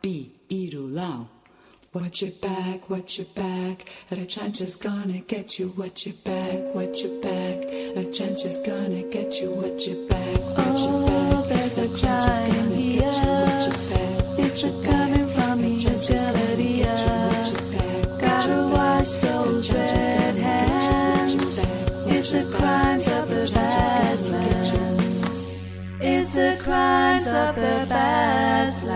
Irulao. Watch your back, the trench is gonna get you. Watch your back, the trench is gonna get you. Watch your back, there's a the trench is crying gonna here. get you. Watch your back, It's a coming from the utility. Gotta wash those red hands. It's the crimes of the Badlands. It's the crimes of the Badlands.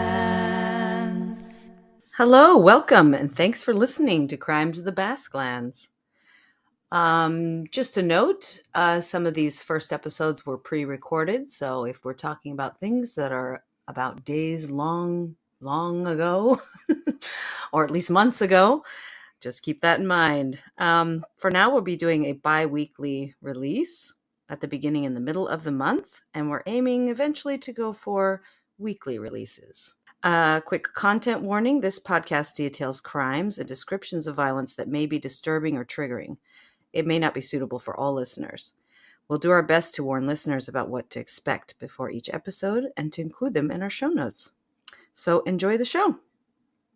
Hello, welcome, and thanks for listening to Crimes of the Basque Lands. Just a note, some of these first episodes were pre-recorded, so if we're talking about things that are about days long ago, or at least months ago, just keep that in mind. For now, we'll be doing a bi-weekly release at the beginning and the middle of the month, and we're aiming eventually to go for weekly releases. Quick content warning. This podcast details crimes and descriptions of violence that may be disturbing or triggering. It may not be suitable for all listeners. We'll do our best to warn listeners about what to expect before each episode and to include them in our show notes. So enjoy the show.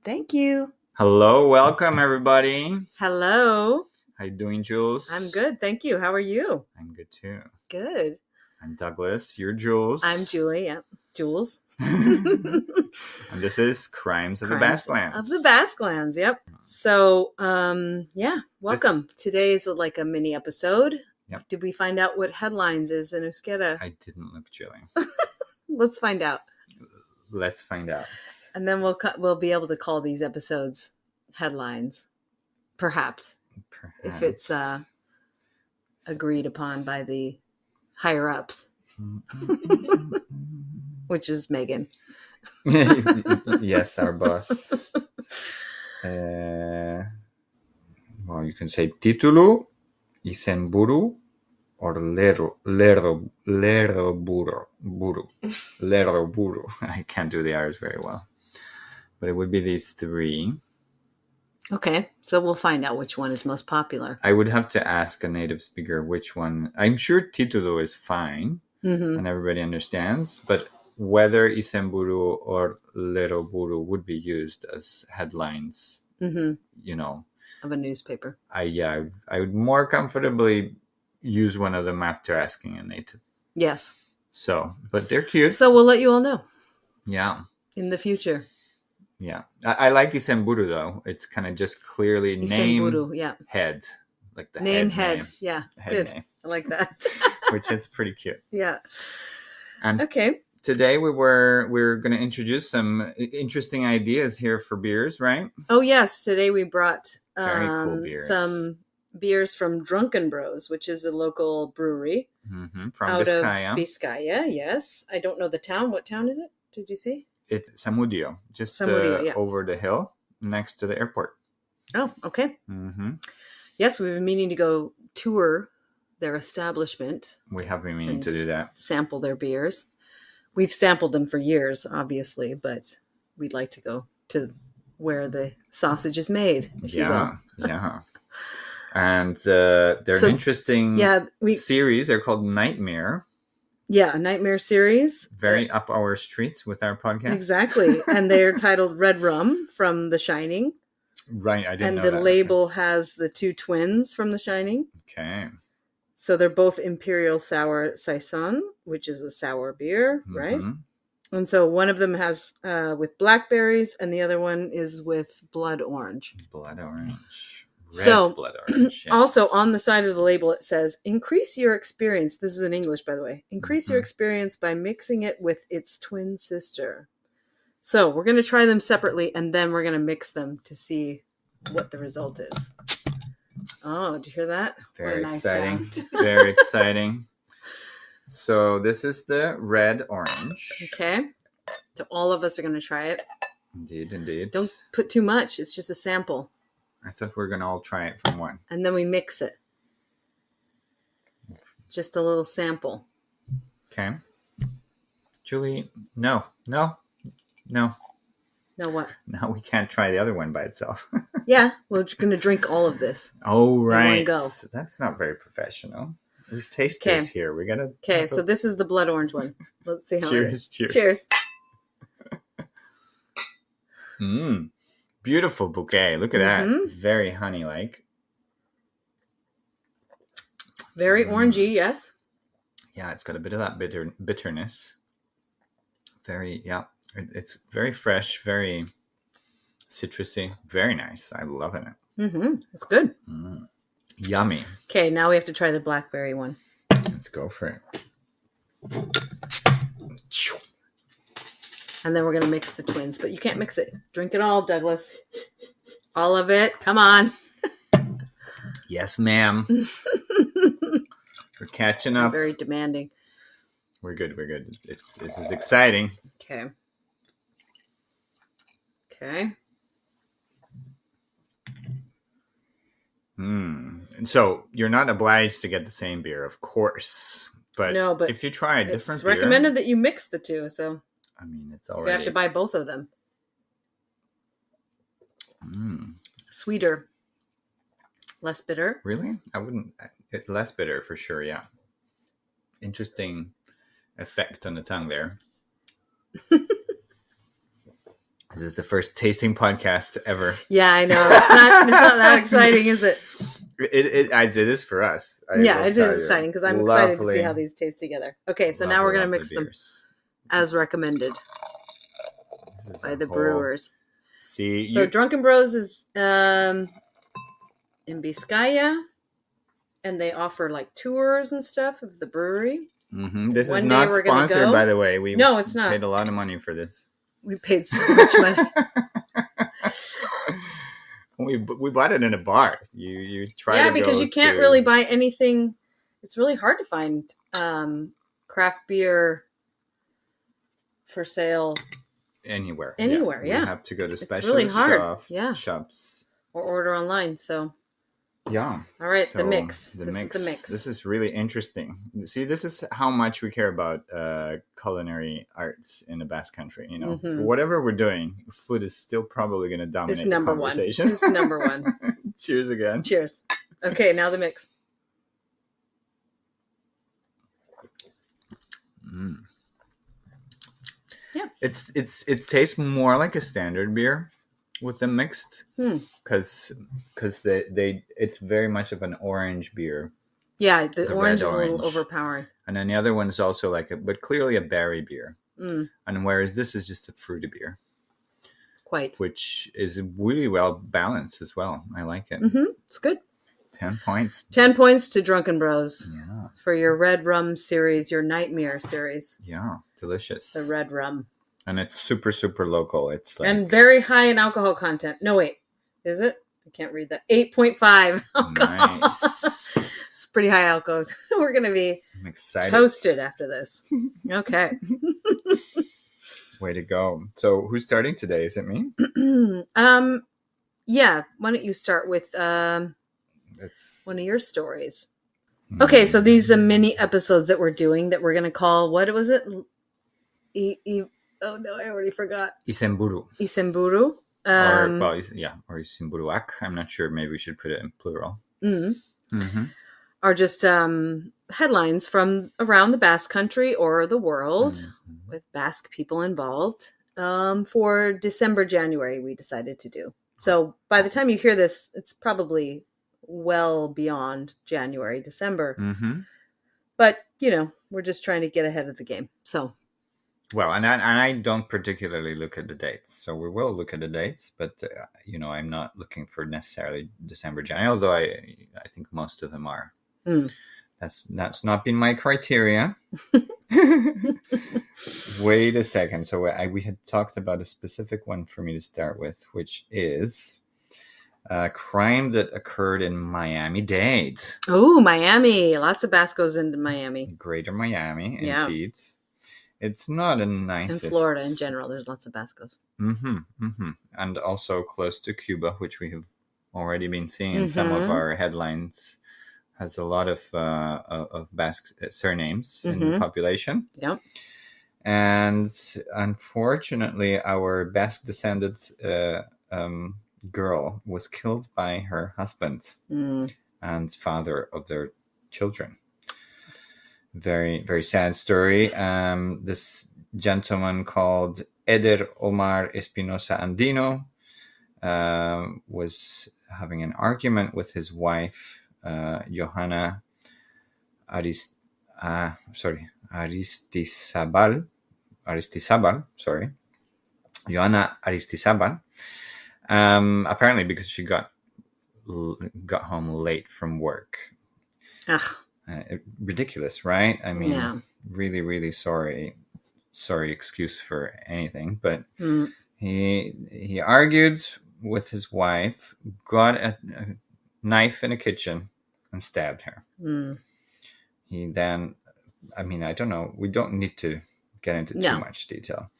Thank you. Hello, welcome everybody. Hello. How you doing, Jules? I'm good. Thank you. How are you? I'm good too. Good. I'm Douglas. You're Jules. I'm Julie. Yeah. Jules. And this is Crimes of the Basque Lands. Of the Basque Lands, yep. So, welcome. Today is like a mini episode. Yep. Did we find out what headlines is in Euskera? I didn't look, Julie. Let's find out. Let's find out. And then we'll be able to call these episodes headlines, perhaps. If it's agreed upon by the higher ups, which is Megan. Yes, our boss. Well, you can say titulu, izenburu, or lerdo buru. I can't do the R's very well, but it would be these three. Okay, so we'll find out which one is most popular. I would have to ask a native speaker which one. I'm sure titulo is fine, and everybody understands, but whether izenburu or leroburu would be used as headlines, of a newspaper. I would more comfortably use one of them after asking a native. Yes. So, but they're cute. So we'll let you all know. Yeah. In the future. Yeah. I like izenburu though. It's kind of just clearly Izenburu, name, head. Like the name, head. head. Yeah. Head Good. name. I like that. Which is pretty cute. Yeah. And okay. Today we're going to introduce some interesting ideas here for beers, right? Oh yes, today we brought Very cool beers. Some beers from Drunken Bros, which is a local brewery From out Vizcaya. of Vizcaya. Yes, I don't know the town. What town is it? Did you see? It's Zamudio, just Zamudio, over the hill next to the airport. Oh, okay. Mm-hmm. Yes, we've been meaning to go tour their establishment. We have been meaning to do that. Sample their beers. We've sampled them for years, obviously, but we'd like to go to where the sausage is made, if you will. Yeah. And they're an interesting series. They're called Nightmare. Yeah, a Nightmare series. Very up our streets with our podcast. Exactly. And they're titled Red Rum from The Shining. Right, I didn't know that. And the label has the two twins from The Shining. Okay. So they're both Imperial Sour Saison, which is a sour beer, right? And so one of them has with blackberries, and the other one is with blood orange. Blood orange. Red blood orange. Yeah. Also on the side of the label, it says, increase your experience. This is in English, by the way. Increase your experience by mixing it with its twin sister. So we're going to try them separately, and then we're going to mix them to see what the result is. Oh, did you hear that? Very nice exciting. Sound. Very exciting. So this is the red orange. Okay. So all of us are going to try it. Indeed. Don't put too much. It's just a sample. I thought we were going to all try it from one. And then we mix it. Just a little sample. Okay. Julie, no. Now what? Now we can't try the other one by itself. Yeah, we're going to drink all of this. Oh, right. In one go. That's not very professional. We're tasters here. We gotta. Okay, so this is the blood orange one. Let's see how it is. Cheers. Cheers. Beautiful bouquet. Look at that. Mhm. Very honey-like. Very orangey, yes. Yeah, it's got a bit of that bitterness. Very, yeah. It's very fresh, very citrusy. Very nice. I'm loving it. It's good. Yummy. Okay, now we have to try the blackberry one. Let's go for it. And then we're going to mix the twins. But you can't mix it. Drink it all, Douglas. All of it. Come on. Yes, ma'am. We're catching up. Very demanding. We're good. This is exciting. Okay. Okay. And so you're not obliged to get the same beer, of course. But, No, but if you try a different It's beer, recommended that you mix the two, so I mean, it's you already have to buy both of them. Sweeter. Less bitter. Really? I wouldn't. Less bitter for sure. Yeah. Interesting effect on the tongue there. This is the first tasting podcast ever. Yeah, I know. It's not that exciting, is it? It is for us. It is exciting because I'm excited to see how these taste together. Okay, so now we're going to mix them as recommended by the brewers. See, so Drunken Bros is in Vizcaya, and they offer like tours and stuff of the brewery. This One is day not we're gonna sponsored, go. by the way. No, it's not. Paid a lot of money for this. We paid so much money. We bought it in a bar. You try to because go you can't to- really buy anything. It's really hard to find craft beer for sale anywhere. Anywhere, yeah. You have to go to It's specialist really hard, shops. or order online. So Yeah. all right, the So, mix. The This mix. is the mix. This is really interesting. See, this is how much we care about culinary arts in the Basque Country. You know, whatever we're doing, food is still probably going to dominate It's the number one. conversation. It's number one. Cheers again. Cheers. Okay, now the mix. Yeah. It tastes more like a standard beer with them mixed because it's very much of an orange beer. Yeah, the orange red is a little orange. overpowering. And then the other one is also but clearly a berry beer. And whereas this is just a fruity beer, Quite. which is really well balanced as well. I like it. It's good. 10 points. 10 points to Drunken Bros Yeah. for your red rum series, your nightmare series. Yeah. Delicious. The red rum. And it's super, super local. It's like And very high in alcohol content. No, wait. Is it? I can't read that. 8.5 alcohol. nice. It's pretty high alcohol. We're going to be I'm excited. toasted after this. Okay. Way to go. So who's starting today? Is it me? Yeah. Why don't you start with It's one of your stories? Okay, so these are mini episodes that we're doing that we're going to call, what was it? Oh no, I already forgot. Isemburu. Isemburu. Or Isemburuak. I'm not sure. Maybe we should put it in plural. Are just headlines from around the Basque Country or the world with Basque people involved for December, January, we decided to do. So by the time you hear this, it's probably well beyond January, December. But, we're just trying to get ahead of the game. So. Well, and I don't particularly look at the dates. So we will look at the dates, but, I'm not looking for necessarily December, January, although I think most of them are. That's not been my criteria. Wait a second. So we had talked about a specific one for me to start with, which is a crime that occurred in Miami-Dade. Oh, Miami. Lots of Bascos in Miami. Greater Miami, Yeah. indeed. It's not a nice... In Florida in general, there's lots of Bascos. And also close to Cuba, which we have already been seeing in some of our headlines, has a lot of Basque surnames in the population. Yep. And unfortunately, our Basque descended girl was killed by her husband and father of their children. Very, very sad story. This gentleman called Eder Omar Espinosa Andino was having an argument with his wife, Johanna Aristizabal, Johanna Aristizabal. Apparently because she got home late from work. Ugh. Ridiculous, right? I mean, Yeah. really, really sorry excuse for anything. But he argued with his wife, got a knife in the kitchen, and stabbed her. He then, I mean, I don't know. We don't need to get into too much detail.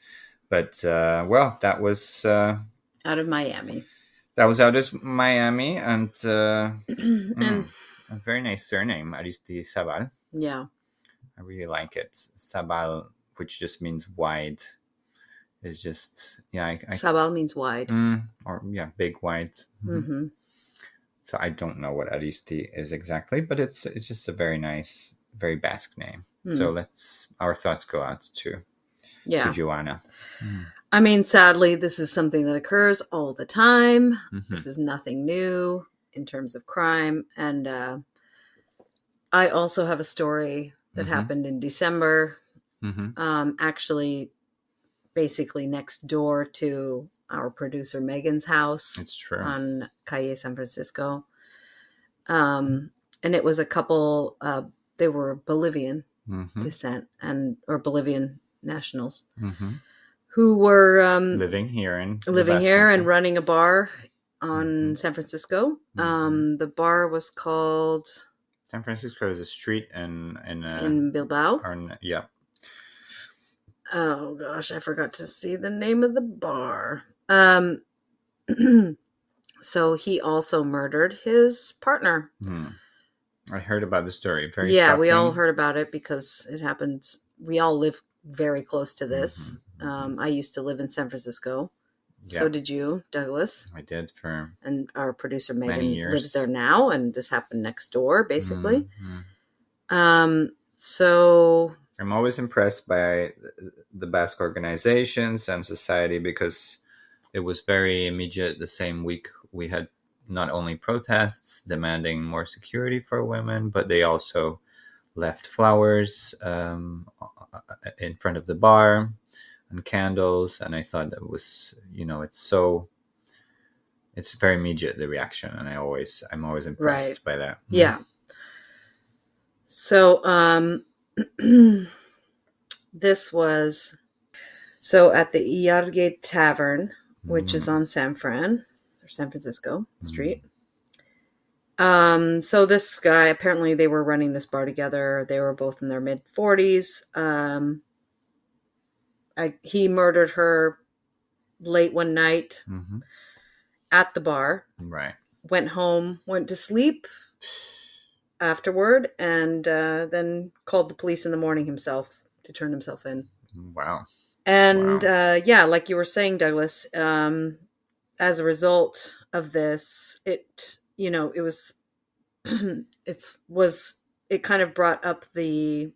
But, well, that was... out of Miami. That was out of Miami, and a very nice surname, Aristizabal. Yeah. I really like it. Sabal, which just means wide, is just, Sabal means wide. Big, wide. Mm-hmm. So I don't know what Aristi is exactly, but it's just a very nice, very Basque name. So our thoughts go out to Joanna. I mean, sadly, this is something that occurs all the time. This is nothing new in terms of crime. And I also have a story that happened in December, actually basically next door to our producer Megan's house. It's true. On Calle San Francisco. And it was a couple, they were Bolivian descent or Bolivian nationals. Who were living here and running a bar on San Francisco. The bar was called San Francisco is a street in Bilbao. Yeah. Oh gosh, I forgot to see the name of the bar. So he also murdered his partner. I heard about the story. Very shocking. We all shocking. heard about it because it happened. We all live very close to this. I used to live in San Francisco. Yeah. So did you, Douglas? I did for and our producer Megan lives there now, and this happened next door, basically. So I'm always impressed by the Basque organizations and society because it was very immediate. The same week we had not only protests demanding more security for women, but they also left flowers in front of the bar and candles. And I thought that was, it's very immediate, the reaction. And I'm always impressed by that. Yeah. So, this was, at the Iarge Tavern, which is on San Francisco Street. So this guy, apparently they were running this bar together. They were both in their mid-40s. He murdered her late one night at the bar. Right. Went home, went to sleep afterward, and then called the police in the morning himself to turn himself in. Wow. And like you were saying, Douglas, as a result of this, it kind of brought up the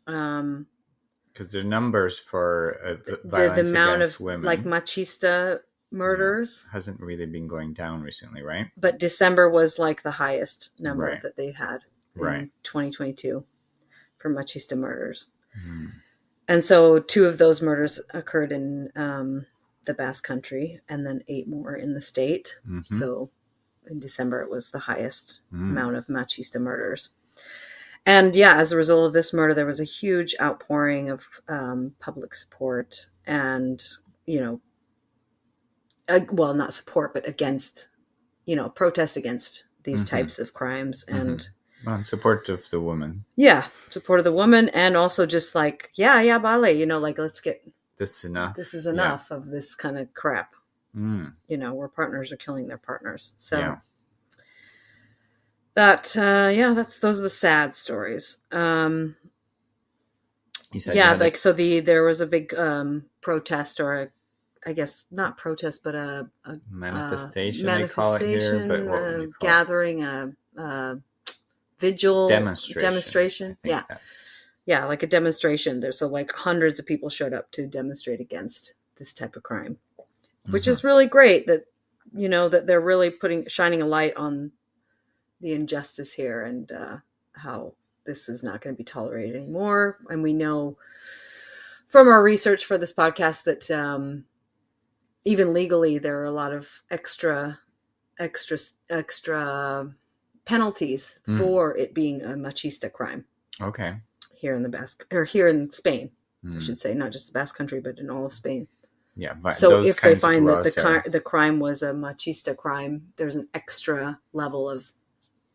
because the numbers for violence the amount against of women, like machista murders, hasn't really been going down recently, right? But December was like the highest number that they had in 2022 for machista murders. And so 2 of those murders occurred in the Basque Country, and then 8 more in the state. So in December, it was the highest amount of machista murders. And as a result of this murder, there was a huge outpouring of public support and, not support, but against, protest against these types of crimes. And support of the woman. Yeah, support of the woman, and also just like, vale, let's get this is enough. This is enough of this kind of crap. Where partners are killing their partners. So those are the sad stories. You said there was a big protest, or I guess not protest, but a manifestation. They call it here, but what would you call gathering, a vigil, demonstration. Yeah, like a demonstration. There's so like hundreds of people showed up to demonstrate against this type of crime, which is really great that, that they're really shining a light on the injustice here and how this is not going to be tolerated anymore. And we know from our research for this podcast that even legally, there are a lot of extra penalties for it being a machista crime. Okay. Here in Spain, I should say, not just the Basque Country, but in all of Spain. Yeah. So if they find that the crime was a machista crime, there's an extra level of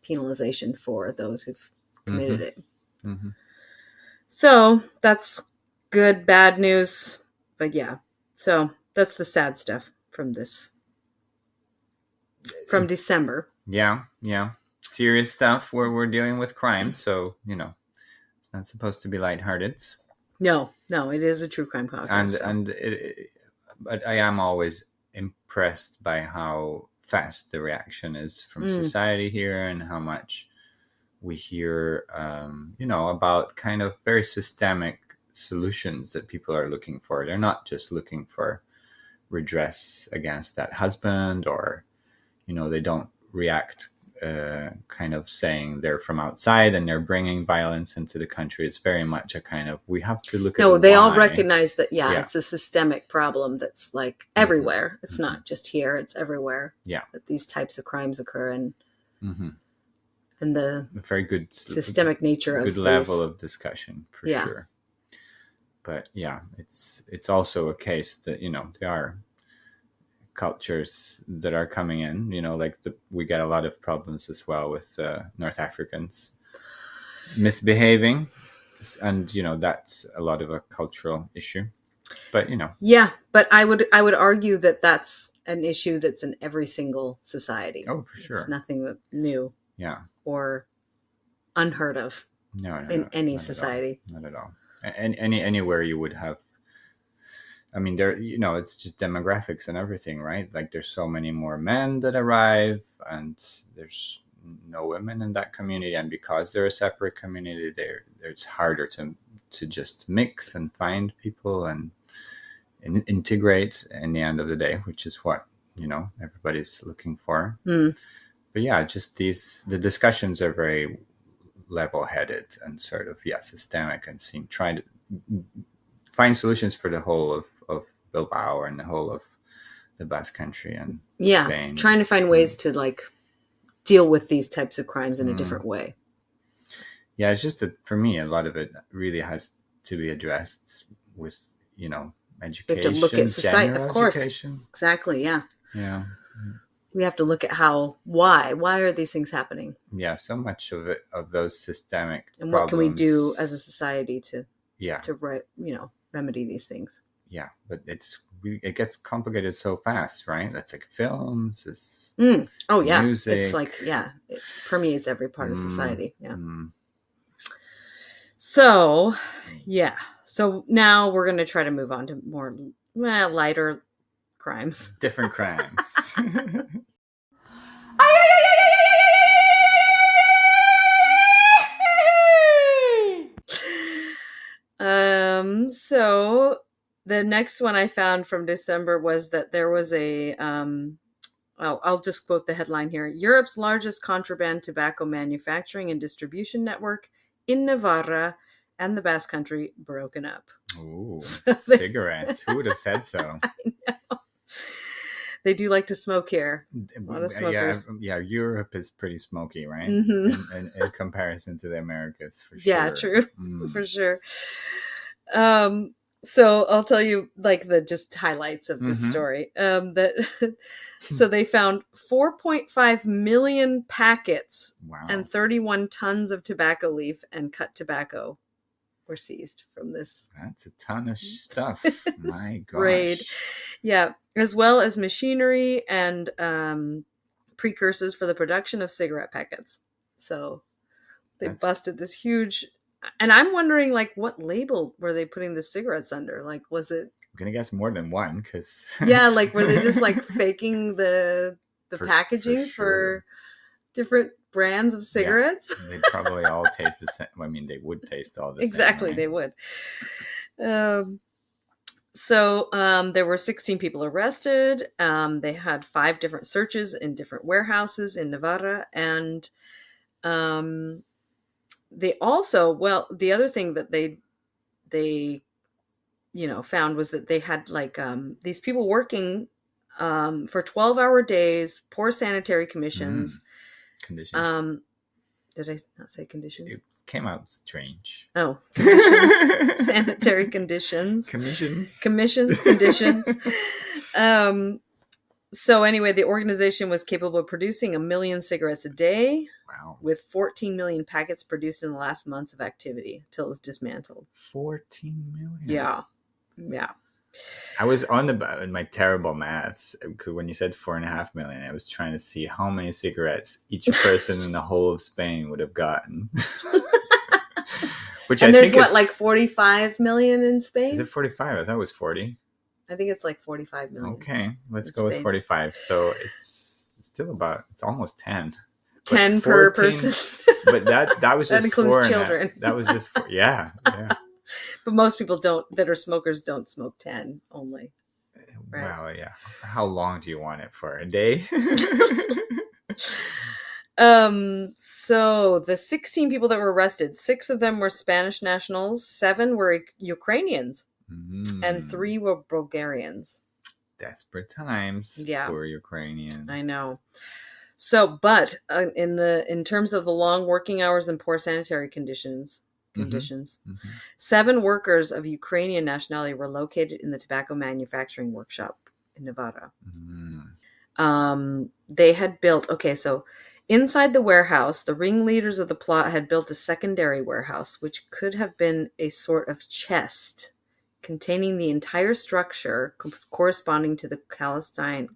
penalization for those who've committed it. Mm-hmm. So that's good, bad news. But yeah, so that's the sad stuff from December. Yeah. Serious stuff where we're dealing with crime. So, it's not supposed to be lighthearted. No, it is a true crime podcast. But I am always impressed by how fast the reaction is from society here and how much we hear, about kind of very systemic solutions that people are looking for. They're not just looking for redress against that husband or, they don't react kind of saying they're from outside and they're bringing violence into the country. It's very much a kind of, we have to look at they all recognize that, it's a systemic problem that's like everywhere. It's not just here, it's everywhere. Yeah. That these types of crimes occur and and the very good systemic nature of good level of discussion for sure. But it's also a case that, there are cultures that are coming in, we get a lot of problems as well with North Africans misbehaving, and that's a lot of a cultural issue. But but I would argue that that's an issue that's in every single society. Oh, for sure. It's nothing that new or unheard of in any society. Not at all. And anywhere you would have, there, it's just demographics and everything, right? Like there's so many more men that arrive and there's no women in that community. And because they're a separate community, it's harder to just mix and find people and integrate in the end of the day, which is what, everybody's looking for. But just the discussions are very level-headed and sort of, systemic and trying to find solutions for the whole of Bilbao and the whole of the Basque Country and Spain. Trying to find ways to like deal with these types of crimes in a different way. Yeah, it's just that for me, a lot of it really has to be addressed with, education. We have to look at society, of course. Education. Exactly, yeah. Yeah. We have to look at why are these things happening? Yeah, so much of it, of those systemic and problems. what can we do as a society to remedy these things? Yeah, but it gets complicated so fast, right? That's like films, it's music. It's like, it permeates every part of society. Yeah. So, so now we're going to try to move on to more lighter crimes. Different crimes. So the next one I found from December was that there was a, I'll just quote the headline here. Europe's largest contraband tobacco manufacturing and distribution network in Navarra and the Basque Country broken up. Ooh, cigarettes. Who would have said so? I know. They do like to smoke here. A lot of smokers. Yeah, Europe is pretty smoky, right? In comparison to the Americas, for sure. Yeah, true. For sure. So I'll tell you like the just highlights of this story. So they found 4.5 million packets and 31 tons of tobacco leaf and cut tobacco were seized from this. That's a ton of stuff. My gosh. Raid. Yeah, as well as machinery and precursors for the production of cigarette packets. So they busted this huge. And I'm wondering, like, what label were they putting the cigarettes under? Like, was it? I'm gonna guess more than one, because yeah, like, were they just like faking the packaging for different brands of cigarettes. They probably all taste the same. I mean, they would taste all the Exactly, same. they would. So there were 16 people arrested. They had 5 different searches in different warehouses in Navarra. And they also, well, the other thing that they found was that they had like these people working for 12-hour days, poor sanitary conditions. Conditions. Did I not say conditions? It came out strange. Oh, conditions. Sanitary conditions. Commissions. Conditions. So anyway, the organization was capable of producing 1 million cigarettes a day. Wow. With 14 million packets produced in the last months of activity till it was dismantled. 14 million? Yeah. I was on my terrible maths. When you said 4.5 million, I was trying to see how many cigarettes each person in the whole of Spain would have gotten. Which and I there's think what, like 45 million in Spain? Is it 45? I thought it was 40. I think it's like 45 million. Okay, let's go with 45. So it's still it's almost 10. 10 per person. But that was just that includes children. That was just yeah. But most people that are smokers don't smoke 10 only. Right? Well, yeah. How long do you want it for? A day? So the 16 people that were arrested, 6 of them were Spanish nationals, 7 were Ukrainians, and 3 were Bulgarians. Desperate times. Yeah. For Ukrainians. I know. So, but in terms of the long working hours and poor sanitary conditions, 7 workers of Ukrainian nationality were located in the tobacco manufacturing workshop in Nevada. They had built, so inside the warehouse, the ringleaders of the plot had built a secondary warehouse, which could have been a sort of chest containing the entire structure corresponding to the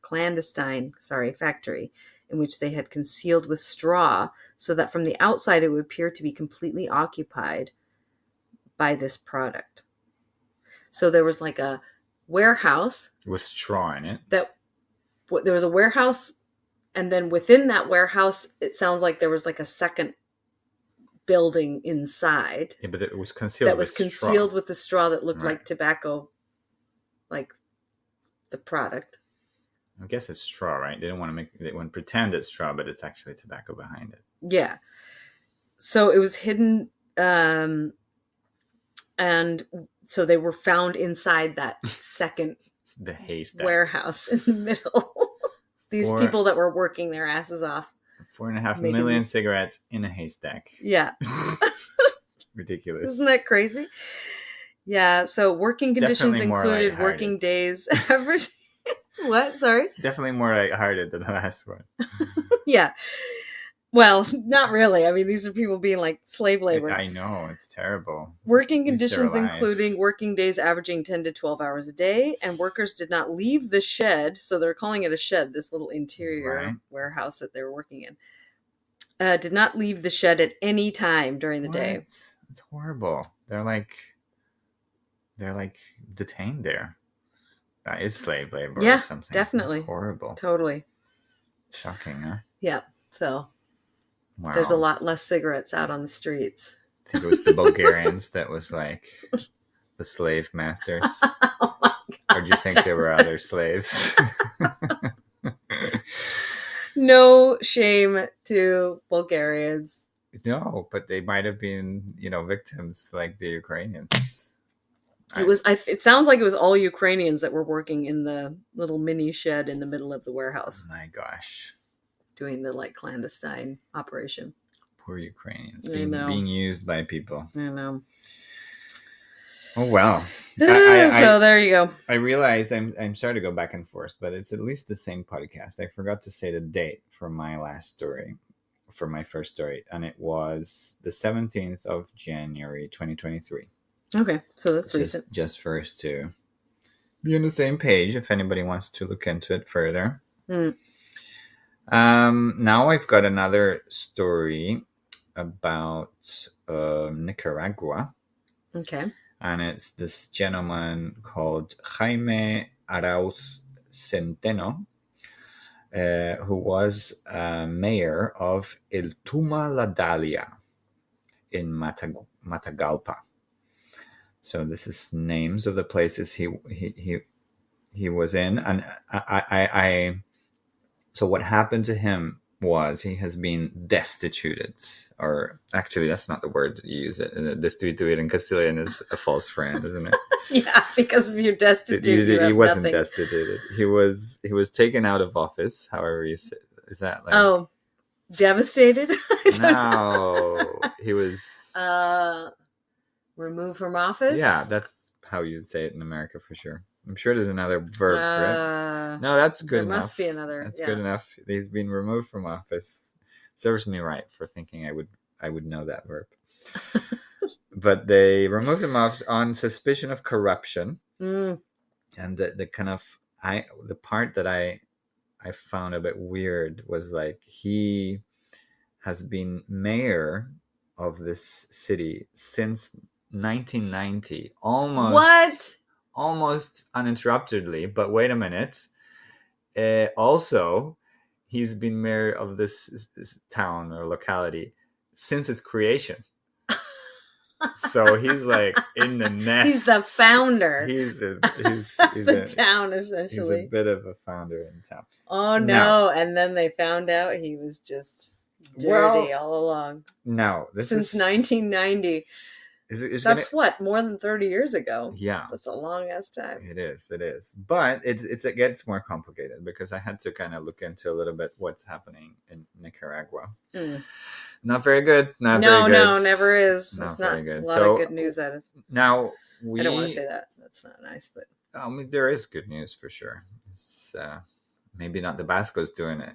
clandestine factory, in which they had concealed with straw, so that from the outside it would appear to be completely occupied by this product. So there was like a warehouse with straw in it. There was a warehouse, and then within that warehouse, it sounds like there was like a second building inside. Yeah, but it was concealed. With the straw that looked like tobacco, like the product. I guess it's straw, right? They wouldn't pretend it's straw, but it's actually tobacco behind it. Yeah. So it was hidden, and so they were found inside that second the haystack warehouse in the middle. These people that were working their asses off. 4.5 million cigarettes in a haystack. Yeah. Ridiculous. Isn't that crazy? Yeah. So working conditions included working days average. What? Sorry? It's definitely more lighthearted than the last one. Yeah. Well, not really. I mean, these are people being like slave labor. I know. It's terrible. Working conditions including working days averaging 10 to 12 hours a day, and workers did not leave the shed. So they're calling it a shed, this little interior warehouse that they were working in. Did not leave the shed at any time during the day. It's horrible. They're like detained there. That is slave labor or something. Definitely. That's horrible. Totally. Shocking, huh? Yeah. So wow. There's a lot less cigarettes out on the streets. I think it was the Bulgarians that was like the slave masters. Oh my God. Or do you think there were other slaves? No shame to Bulgarians. No, but they might have been, victims like the Ukrainians. It sounds like it was all Ukrainians that were working in the little mini shed in the middle of the warehouse. My gosh. Doing the clandestine operation. Poor Ukrainians being used by people. I know. Oh, well. So there you go. I realized I'm sorry to go back and forth, but it's at least the same podcast. I forgot to say the date for my last story, for my first story, and it was the 17th of January, 2023. Okay, so that's recent. Just for us to be on the same page if anybody wants to look into it further. Now I've got another story about Nicaragua. Okay. And it's this gentleman called Jaime Arauz Centeno. who was mayor of El Tuma La Dalia in Matagalpa. So this is names of the places he was in, and so what happened to him was he has been destituted, or actually that's not the word that you use it. Destituted in Castilian is a false friend, isn't it? Yeah, because if you're destitute, you he have wasn't nothing. destituted. He was taken out of office. However, you say, is that like? Oh, devastated? I don't No, he was. Removed from office? Yeah, that's how you say it in America for sure. I'm sure there's another verb for it. No, that's good there enough. must be another. That's Yeah. good enough. He's been removed from office. Serves me right for thinking I would know that verb. But they removed him off on suspicion of corruption. Mm. And the kind of the part that I found a bit weird was like he has been mayor of this city since 1990, almost uninterruptedly. But wait a minute, also he's been mayor of this town or locality since its creation. So he's like in the nest. He's the founder. He's the town, essentially. He's a bit of a founder in town. Oh no! And then they found out he was just dirty all along. No, since 1990. That's what, more than 30 years ago. Yeah, that's a long ass time. It is. But it gets more complicated because I had to kind of look into a little bit what's happening in Nicaragua. Not very good. Very good. No, never is. There's not very good. A lot of good news out of. Now I don't want to say that. That's not nice, but I mean, there is good news for sure. It's maybe not the Bascos doing it.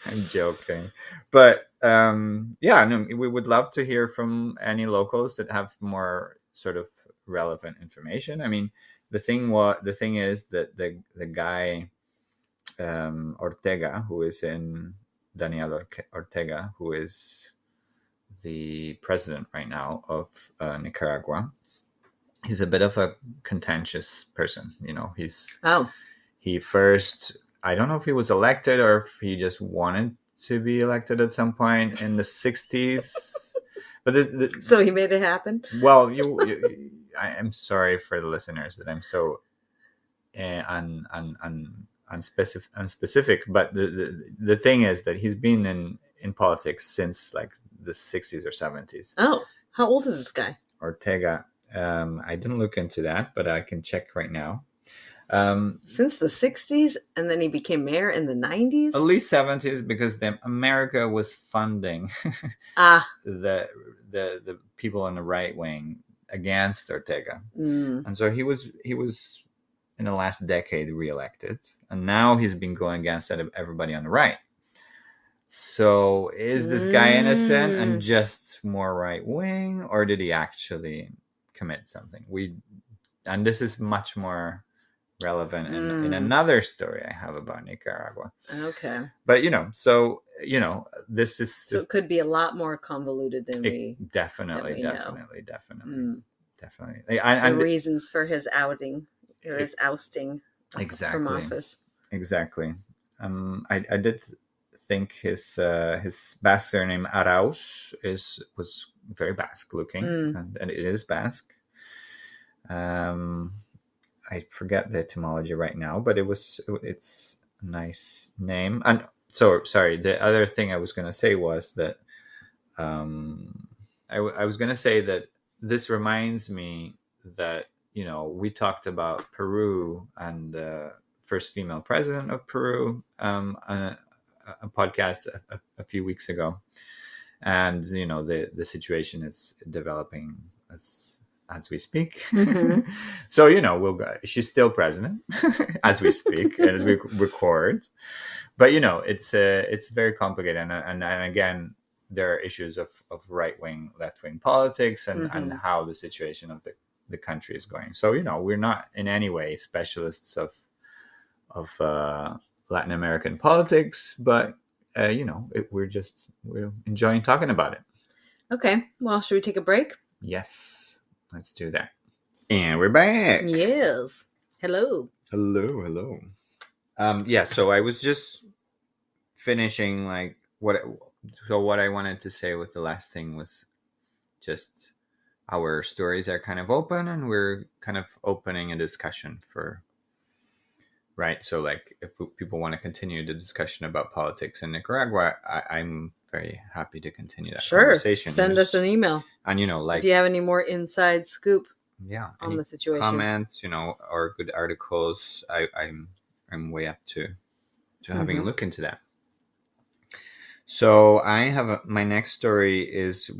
I'm joking, but we would love to hear from any locals that have more sort of relevant information. I mean, the thing is that the guy Ortega, who is in Daniel Ortega, who is the president right now of Nicaragua, he's a bit of a contentious person. You know, he first, I don't know if he was elected or if he just wanted to be elected at some point in the 60s. But so he made it happen? Well, I'm sorry for the listeners that I'm so unspecific, but the thing is that he's been in politics since like the 60s or 70s. Oh, how old is this guy? Ortega. I didn't look into that, but I can check right now. Since the 60s, and then he became mayor in the 90s? At least 70s, because America was funding the people on the right wing against Ortega. And so he was in the last decade reelected, and now he's been going against everybody on the right. So is this guy innocent and just more right wing, or did he actually commit something? And this is much more relevant in another story I have about Nicaragua. Okay. But this is so it could be a lot more convoluted than we definitely. And the reasons for his outing or his ousting from office. Exactly. I did think his Basque surname Arauz was very Basque looking, and it is Basque. I forget the etymology right now, but it's a nice name. And so, sorry, the other thing I was going to say was that I was going to say that this reminds me that, we talked about Peru and the first female president of Peru on a podcast a few weeks ago. And, the situation is developing as we speak. Mm-hmm. So, she's still president as we speak and as we record. But, it's very complicated. And again, there are issues of right-wing, left-wing politics and how the situation of the country is going. So, we're not in any way specialists of Latin American politics, but, we're enjoying talking about it. Okay. Well, should we take a break? Yes. Let's do that. And we're back. Yes. Hello. Hello. So I was just finishing like what. So what I wanted to say with the last thing was just our stories are kind of open, and we're kind of opening a discussion for. Right. So, like, if people want to continue the discussion about politics in Nicaragua, I'm very happy to continue that Sure. conversation. Send us an email. And, like, if you have any more inside scoop on any the situation, comments, or good articles, I'm way up to having a look into that. So I have my next story is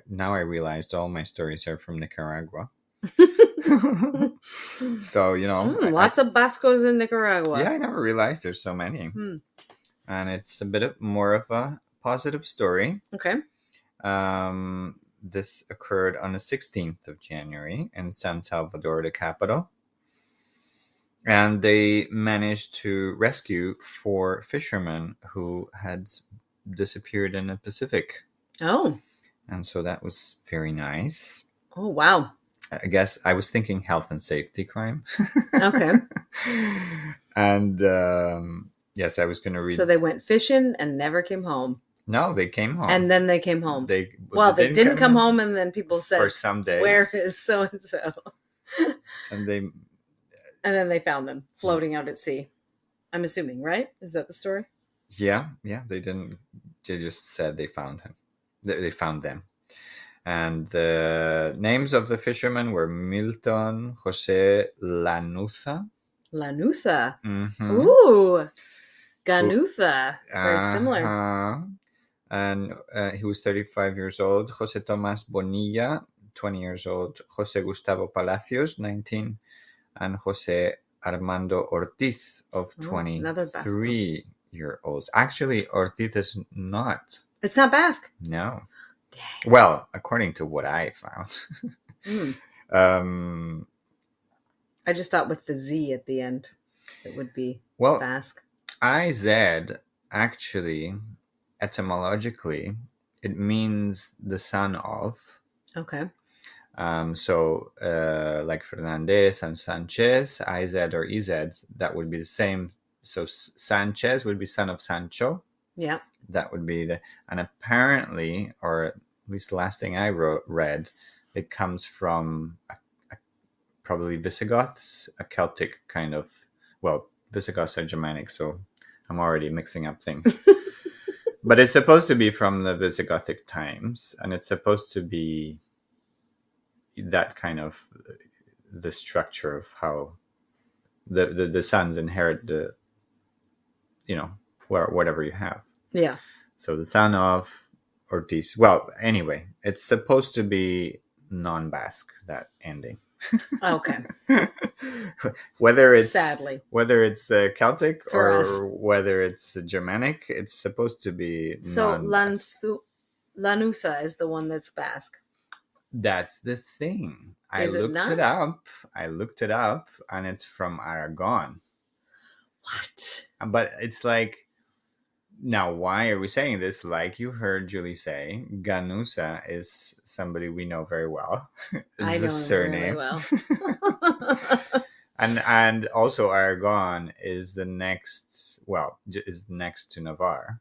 now I realized all my stories are from Nicaragua. So lots of Bascos in Nicaragua. Yeah, I never realized there's so many. And it's a bit more of a positive story. Okay. This occurred on the 16th of January in San Salvador, the capital. And they managed to rescue 4 fishermen who had disappeared in the Pacific. Oh. And so that was very nice. Oh, wow. I guess I was thinking health and safety crime. Okay. And yes, I was going to read. So they went fishing and never came home. No, they came home. And then they came home. They didn't come home, and then people said, for some days, "Where is so and so?" And then they found them floating out at sea. I'm assuming, right? Is that the story? Yeah. They didn't. They just said they found him. They found them. And the names of the fishermen were Milton Jose Lanuza. Lanuza. Mm-hmm. Ooh. Ganuza. It's very similar. And he was 35 years old. Jose Tomas Bonilla, 20 years old. Jose Gustavo Palacios, 19. And Jose Armando Ortiz of 23-year-olds. Actually, Ortiz is not. It's not Basque? No. Dang. Well, according to what I found. I just thought with the Z at the end, it would be Basque. IZ, actually, etymologically, it means the son of. Okay. So, like Fernandez and Sanchez, IZ or EZ, that would be the same. So Sanchez would be son of Sancho. Yeah. That would be and apparently, or at least the last thing I read, it comes from probably Visigoths, a Celtic kind of, Visigoths are Germanic, so I'm already mixing up things. But it's supposed to be from the Visigothic times, and it's supposed to be that kind of the structure of how the sons inherit the, whatever you have. Yeah. So the son of Ortiz. Well, anyway, it's supposed to be non-Basque, that ending. Okay. Whether it's Celtic for or us, whether it's Germanic, it's supposed to be non-Basque. Lanuza is the one that's Basque. That's the thing. I looked it up, and it's from Aragon. What? But it's like, now, why are we saying this? Like you heard Julie say, Ganusa is somebody we know very well. I know him really well. And also Aragon is next to Navarre,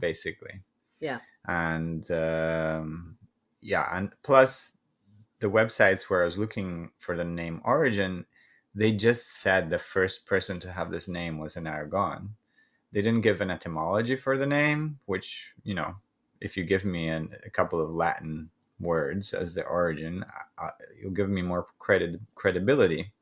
basically. Yeah. And and plus the websites where I was looking for the name origin, they just said the first person to have this name was in Aragon. They didn't give an etymology for the name, which, if you give me a couple of Latin words as the origin, you'll give me more credibility.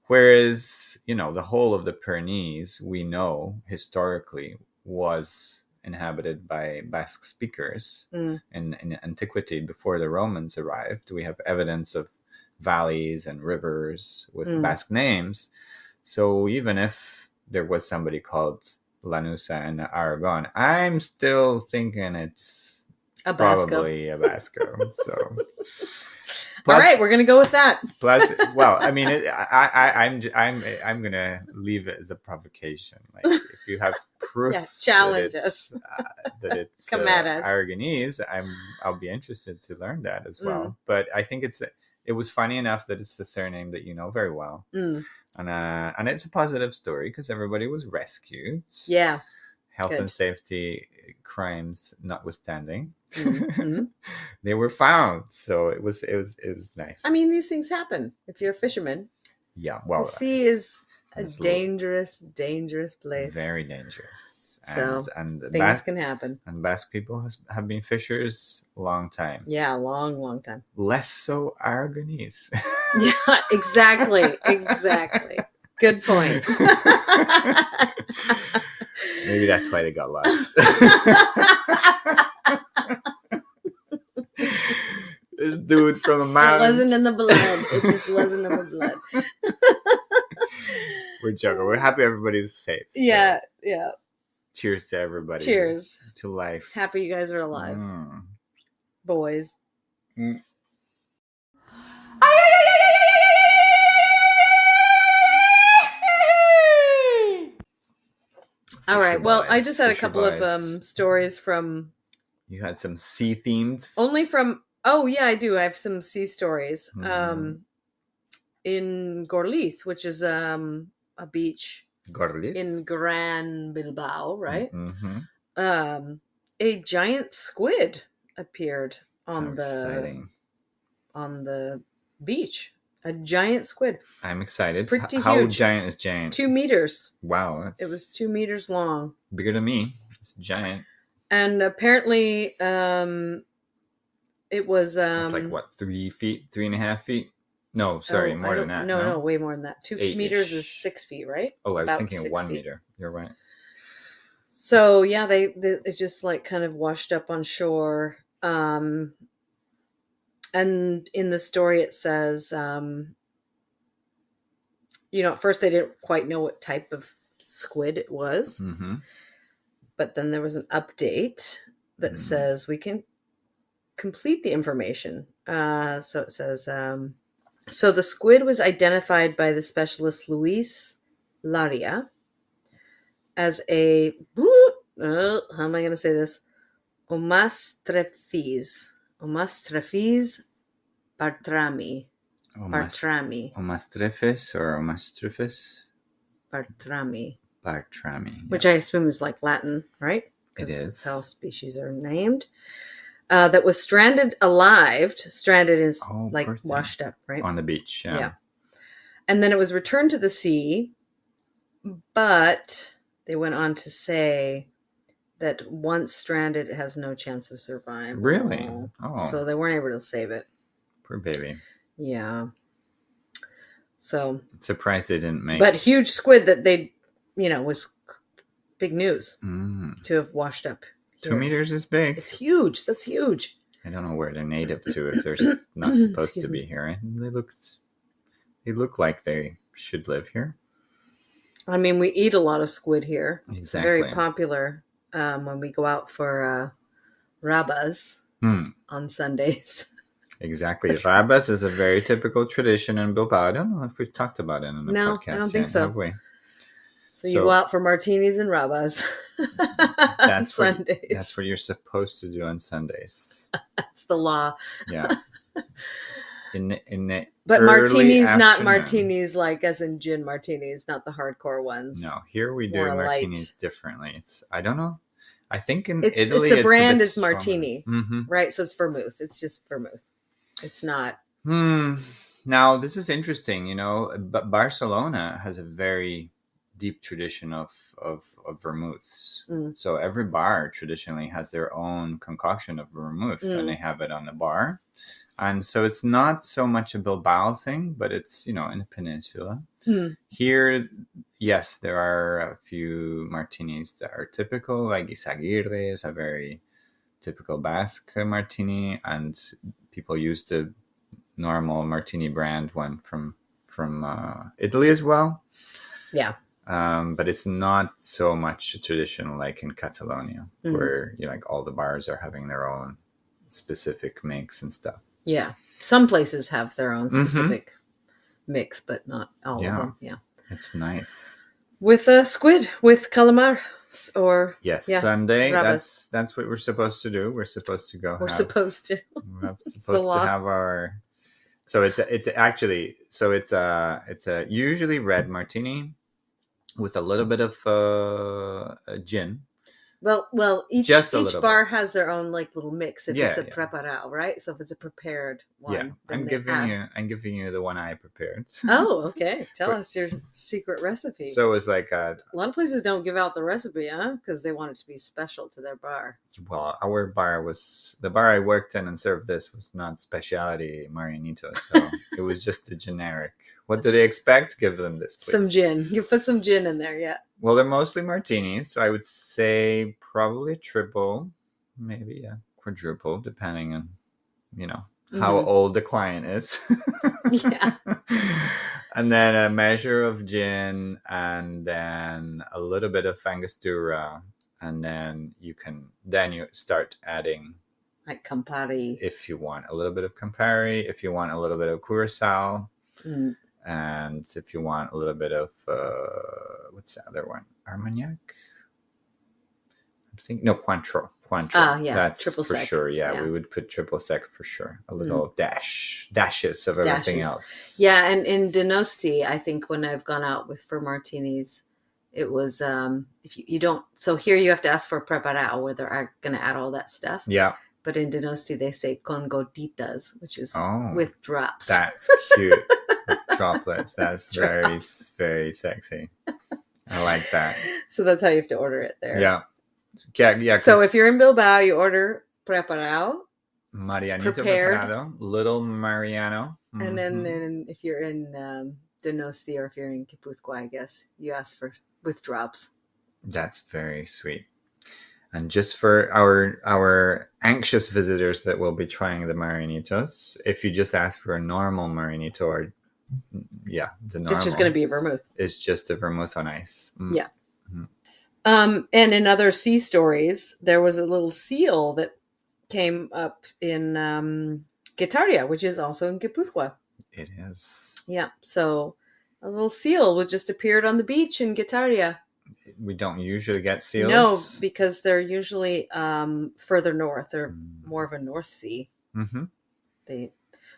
Whereas, the whole of the Pyrenees, we know historically was inhabited by Basque speakers in antiquity before the Romans arrived. We have evidence of valleys and rivers with Basque names. So even if there was somebody called Lanuza and Aragon, I'm still thinking it's probably a Basco. So, all right, we're gonna go with that. Plus, I mean, I'm gonna leave it as a provocation. Like, if you have proof, challenge us that it's come at us. Aragonese, I'll be interested to learn that as well. But I think it was funny enough that it's the surname that you know very well. And it's a positive story because everybody was rescued. Yeah. Health Good. and safety crimes notwithstanding, Mm-hmm. they were found. So it was nice. I mean, these things happen if you're a fisherman. Yeah, well, The sea is a it's dangerous place. very dangerous. So and things can happen. And Basque people have been fishers a long time. Yeah, long time. Less so Aragonese. Yeah, exactly. Good point. Maybe that's why they got lost. This dude from a mountain. It wasn't in the blood. It just wasn't in the blood. We're joking. We're happy everybody's safe. So Yeah. cheers to everybody. Cheers. To life. Happy you guys are alive. Boys. Mm. All right. Well, I boys, just had a fisher couple of boys. stories from You had some sea themed. only from. Oh yeah, I do. I have some sea stories. Mhm. In Gorliz, which is a beach Gorliz. in Gran Bilbao, right? Mm-hmm. A giant squid appeared on Exciting. the beach. A giant squid, I'm excited. Pretty How huge. giant is giant? 2 meters. Wow. That's It was 2 meters long. bigger than me. It's giant. And apparently, it was. It's like what, 3 feet, 3.5 feet? No, sorry, more than that. No, way more than that. 2 8-ish. meters is 6 feet, right? Oh, I was About thinking 6 1 feet. meter. You're right. So yeah, they it just like kind of washed up on shore. And in the story it says, at first they didn't quite know what type of squid it was, Mm-hmm. but then there was an update that says we can complete the information. So it says, so the squid was identified by the specialist Luis Laria as a, how am I going to say this? Omastrephes bartrami. Omastrephes or Omastrephes? Bartrami. Bartrami. Yeah. Which I assume is like Latin, right? It is. That's how species are named. That was stranded is like poor thing. washed up, right? On the beach. Yeah. And then it was returned to the sea, but they went on to say that once stranded, it has no chance of survival. Really? Oh. So they weren't able to save it. Poor baby. Yeah. So. Surprised they didn't make But huge squid that they, was big news to have washed up. 2 meters is big. It's huge. That's huge. I don't know where they're native to if they're not supposed to be here. They look like they should live here. I mean, we eat a lot of squid here. Exactly. It's very popular when we go out for rabas on Sundays. Exactly. Rabas is a very typical tradition in Bilbao. I don't know if we've talked about it in the podcast. I don't think so. Have we? So you go out for martinis and rabas on Sundays. That's what you're supposed to do on Sundays. That's the law. Yeah. But martinis, not afternoon. martinis like as in gin martinis, not the hardcore ones. No, here we do More martinis light. differently. I don't know. I think in It's Italy, the brand a bit is martini, mm-hmm. right? So it's vermouth. It's just vermouth. It's not. Now, this is interesting. But Barcelona has a very deep tradition of vermouths. So every bar traditionally has their own concoction of vermouth, and they have it on the bar. And so it's not so much a Bilbao thing, but it's, in the peninsula. Here, yes, there are a few martinis that are typical, like Isaguirre is a very typical Basque martini, and people use the normal martini brand one from Italy as well. Yeah. But it's not so much a tradition like in Catalonia, where all the bars are having their own specific mix and stuff. Yeah. Some places have their own specific mix, but not all of them. Yeah. It's nice. With squid, with calamar, or Sunday. Rabas. That's what we're supposed to do. We're supposed to go. We're supposed to. We're supposed to have our So it's a usually red martini with a little bit of gin. Well, each Just a little bar has their own like little mix. If Yeah, it's a yeah. preparado, right? So if it's a prepared one, Yeah, then I'm they giving add- you the one I prepared. Oh, okay. Tell But- us your secret recipe. So it was like A lot of places don't give out the recipe, huh? Because they want it to be special to their bar. well, our bar was the bar I worked in and served this was not specialty Marianito, so it was just a generic. What do they expect? Give them this, please. Some gin. You put some gin in there, yeah. Well, they're mostly martinis, so I would say probably triple, maybe quadruple, depending on how old the client is. Yeah. And then a measure of gin, and then a little bit of Angostura, and then you start adding, Like Campari. if you want a little bit of Campari, if you want a little bit of Curacao, and if you want a little bit of what's the other one? Armagnac. I'm thinking Cointreau. Yeah, That's triple for sec. sure. Yeah, Yeah. we would put triple sec for sure. A little dashes of everything Dashes. else. Yeah, and in Donosti, I think when I've gone out for martinis, it was if you don't. So here you have to ask for a preparado where they're going to add all that stuff. Yeah. But in Donosti, they say con gotitas, which is Oh, with drops. that's cute. With droplets. That's very, very sexy. I like that. So that's how you have to order it there. Yeah. Yeah. So if you're in Bilbao, you order preparado, Marianito prepared. Preparado, little Mariano. and then if you're in Donosti or if you're in Guipúzcoa, I guess you ask for with drops. That's very sweet. And just for our anxious visitors that will be trying the Marianitos, if you just ask for a normal Marianito, or the normal, It's just going to be a vermouth. It's just a vermouth on ice. Yeah. And in other sea stories, there was a little seal that came up in Guetaria, which is also in Guipúzcoa. It is. Yeah. So a little seal was just appeared on the beach in Guetaria. We don't usually get seals. No, because they're usually further north. They're more of a North Sea. Mm-hmm.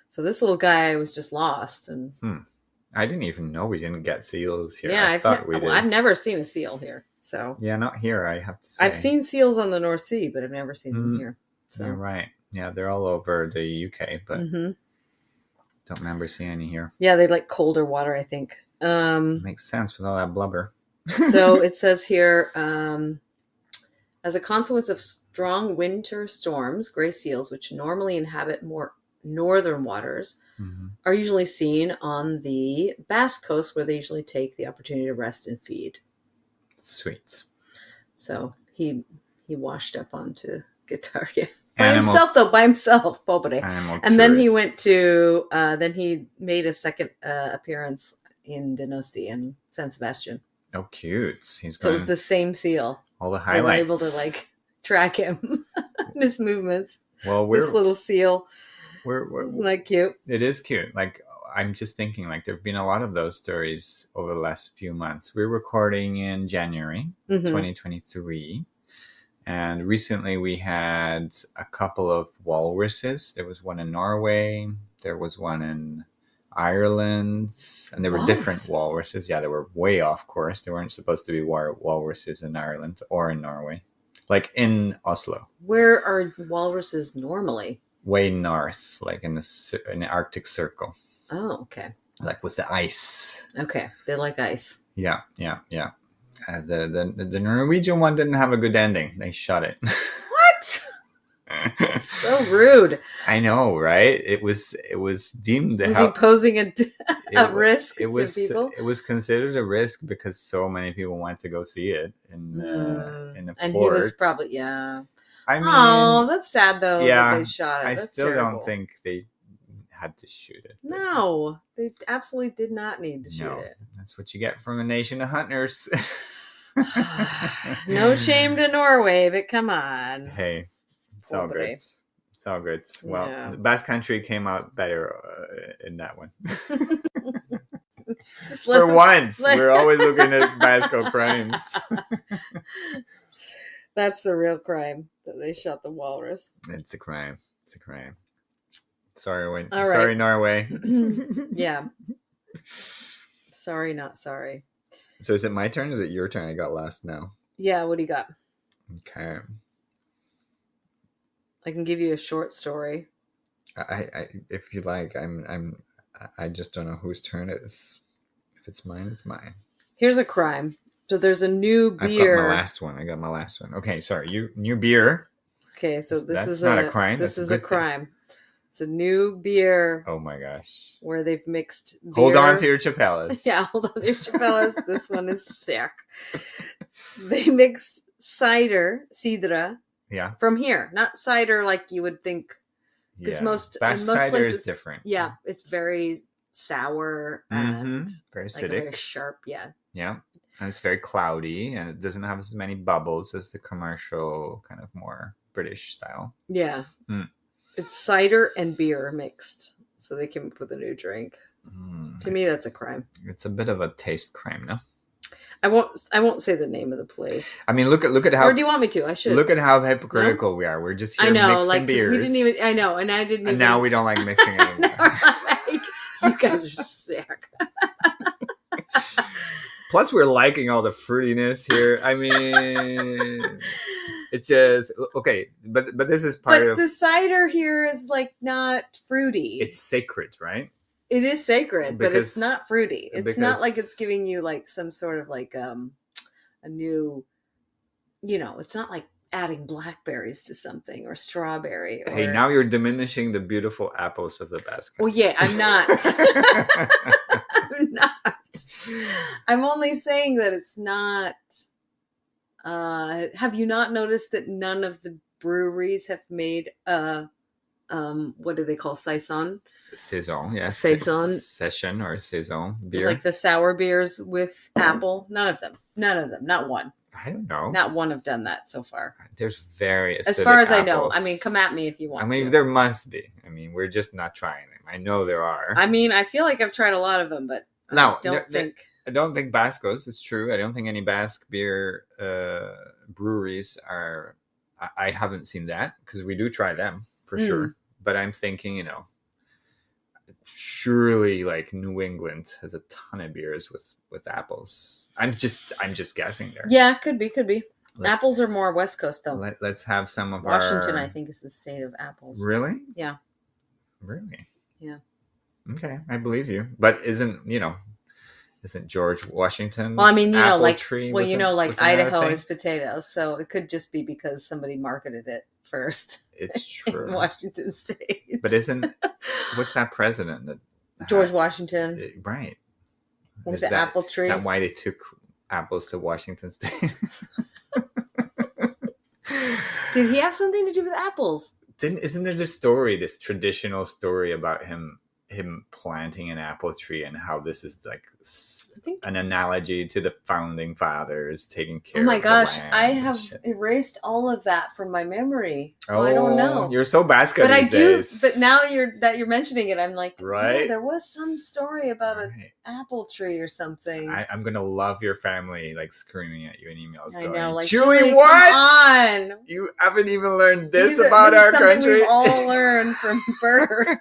So this little guy was just lost, and I didn't even know we didn't get seals here. yeah, I thought we did. I've never seen a seal here. So yeah, not here. I have to say I've seen seals on the North Sea, but I've never seen them here. So You're right. Yeah, they're all over the UK, but don't remember seeing any here. Yeah, they like colder water, I think. Makes sense with all that blubber. So it says here, as a consequence of strong winter storms, gray seals, which normally inhabit more northern waters, are usually seen on the Basque Coast, where they usually take the opportunity to rest and feed. Sweet. So he washed up onto Guetaria. By himself, pobre. And then he went to, then he made a second appearance in Donosti and San Sebastian. Oh, cute. So it was the same seal. All the They highlights. were able to track him and his movements. Well, this little seal. We're Isn't that cute? It is cute. I'm just thinking, there've been a lot of those stories over the last few months. We're recording in January 2023. And recently we had a couple of walruses. There was one in Norway. There was one in Ireland. And there were different walruses. Yeah, they were way off course. They weren't supposed to be walruses in Ireland or in Norway. Like in Oslo. Where are walruses normally? Way north, like in the Arctic Circle. Oh, okay. Like with the ice. Okay. They like ice. Yeah. The Norwegian one didn't have a good ending. They shot it. What? So rude. I know, right? It was deemed Was he posing a risk to people? It was considered a risk because so many people went to go see it in the and port. he was probably I mean, oh, that's sad though. Yeah, that they shot it. I That's still terrible. don't think they had to shoot it. No, they absolutely did not need to shoot No, it. that's what you get from a nation of hunters. No shame to Norway, but come on. Hey, it's all good. It's all good. Well, Yeah. the Basque Country came out better in that one. For once, we're always looking at Basque crimes. That's the real crime, that they shot the walrus. It's a crime. Sorry, All sorry, right. Norway. Yeah. Sorry, not sorry. So is it my turn? Or is it your turn? I got last now. Yeah, what do you got? Okay. I can give you a short story. I if you like, I just don't know whose turn it is. If it's mine, it's mine. Here's a crime. So there's a new I've beer. got my last one. Okay, sorry. New beer. Okay, so That's not a crime. This That's is a a good thing. crime. It's a new beer Oh my gosh. where they've mixed beer. Hold on to your chapelas. Yeah, hold on to your chapelas. This one is sick. They mix cidra, Yeah. from here. Not cider like you would think. Because Yeah. most Basque in most cider places, is different. yeah, it's very sour and Very like acidic. very sharp. Yeah. Yeah. And it's very cloudy and it doesn't have as many bubbles as the commercial kind of more British style. Yeah. Mm. It's cider and beer mixed. So they came up with a new drink. To me, that's a crime. It's a bit of a taste crime, no? I won't say the name of the place. I mean, look at how. Or do you want me to? I should. Look at how hypocritical we are. We're just here I know, mixing like beers. we didn't even. I know, and I didn't. And even, now we don't like mixing anymore. Like, you guys are sick. Plus, we're liking all the fruitiness here. I mean, it's just okay. But this is part But of. the cider here is like not fruity. It's sacred, right? It is sacred, but it's Because- not fruity. It's not like because- it's giving you like some sort of like a new, it's not like adding blackberries to something or strawberry. Or... Hey, now you're diminishing the beautiful apples of the Basque Well, Country. yeah, I'm not. I'm not. I'm only saying that it's not. Have you not noticed that none of the breweries have made what do they call saison? Saison, yes. Saison. Session or saison beer. Like the sour beers with apple? None of them. Not one. I don't know. Not one have done that so far. There's very As acidic far as I know. apples. I mean, come at me if you want I mean, to. there must be. I mean, we're just not trying them. I know there are. I mean, I feel like I've tried a lot of them, but No, I don't think. Bascos. It's true. I don't think any Basque beer breweries are. I haven't seen that because we do try them for sure. But I'm thinking, surely like New England has a ton of beers with apples. I'm just guessing there. Yeah, could be. Apples are more West Coast though. Let's have some of Washington, our. I think, is the state of apples. Really? Yeah. Really? Yeah. Okay, I believe you. But isn't George Washington's Well, I mean, apple tree? like wasn't that a Idaho thing? is potatoes, so it could just be because somebody marketed it first It's in true. Washington State. But what's that president that George Washington right? with Is the that- apple tree. Is that why they took apples to Washington State? Did he have something to do with apples? Isn't there this traditional story about him planting an apple tree and how this is like an analogy to the founding fathers taking care Oh my of the gosh, land I and have shit. erased all of that from my memory, so I don't know. You're so Basque But these I do. days. But now you're mentioning it, I'm like, Right? yeah, there was some story about an Right. apple tree or something. I'm gonna love your family like screaming at you in emails. I going, know, like Julie, come what? on. You haven't even learned this This is about our something country. We've all learned from birth.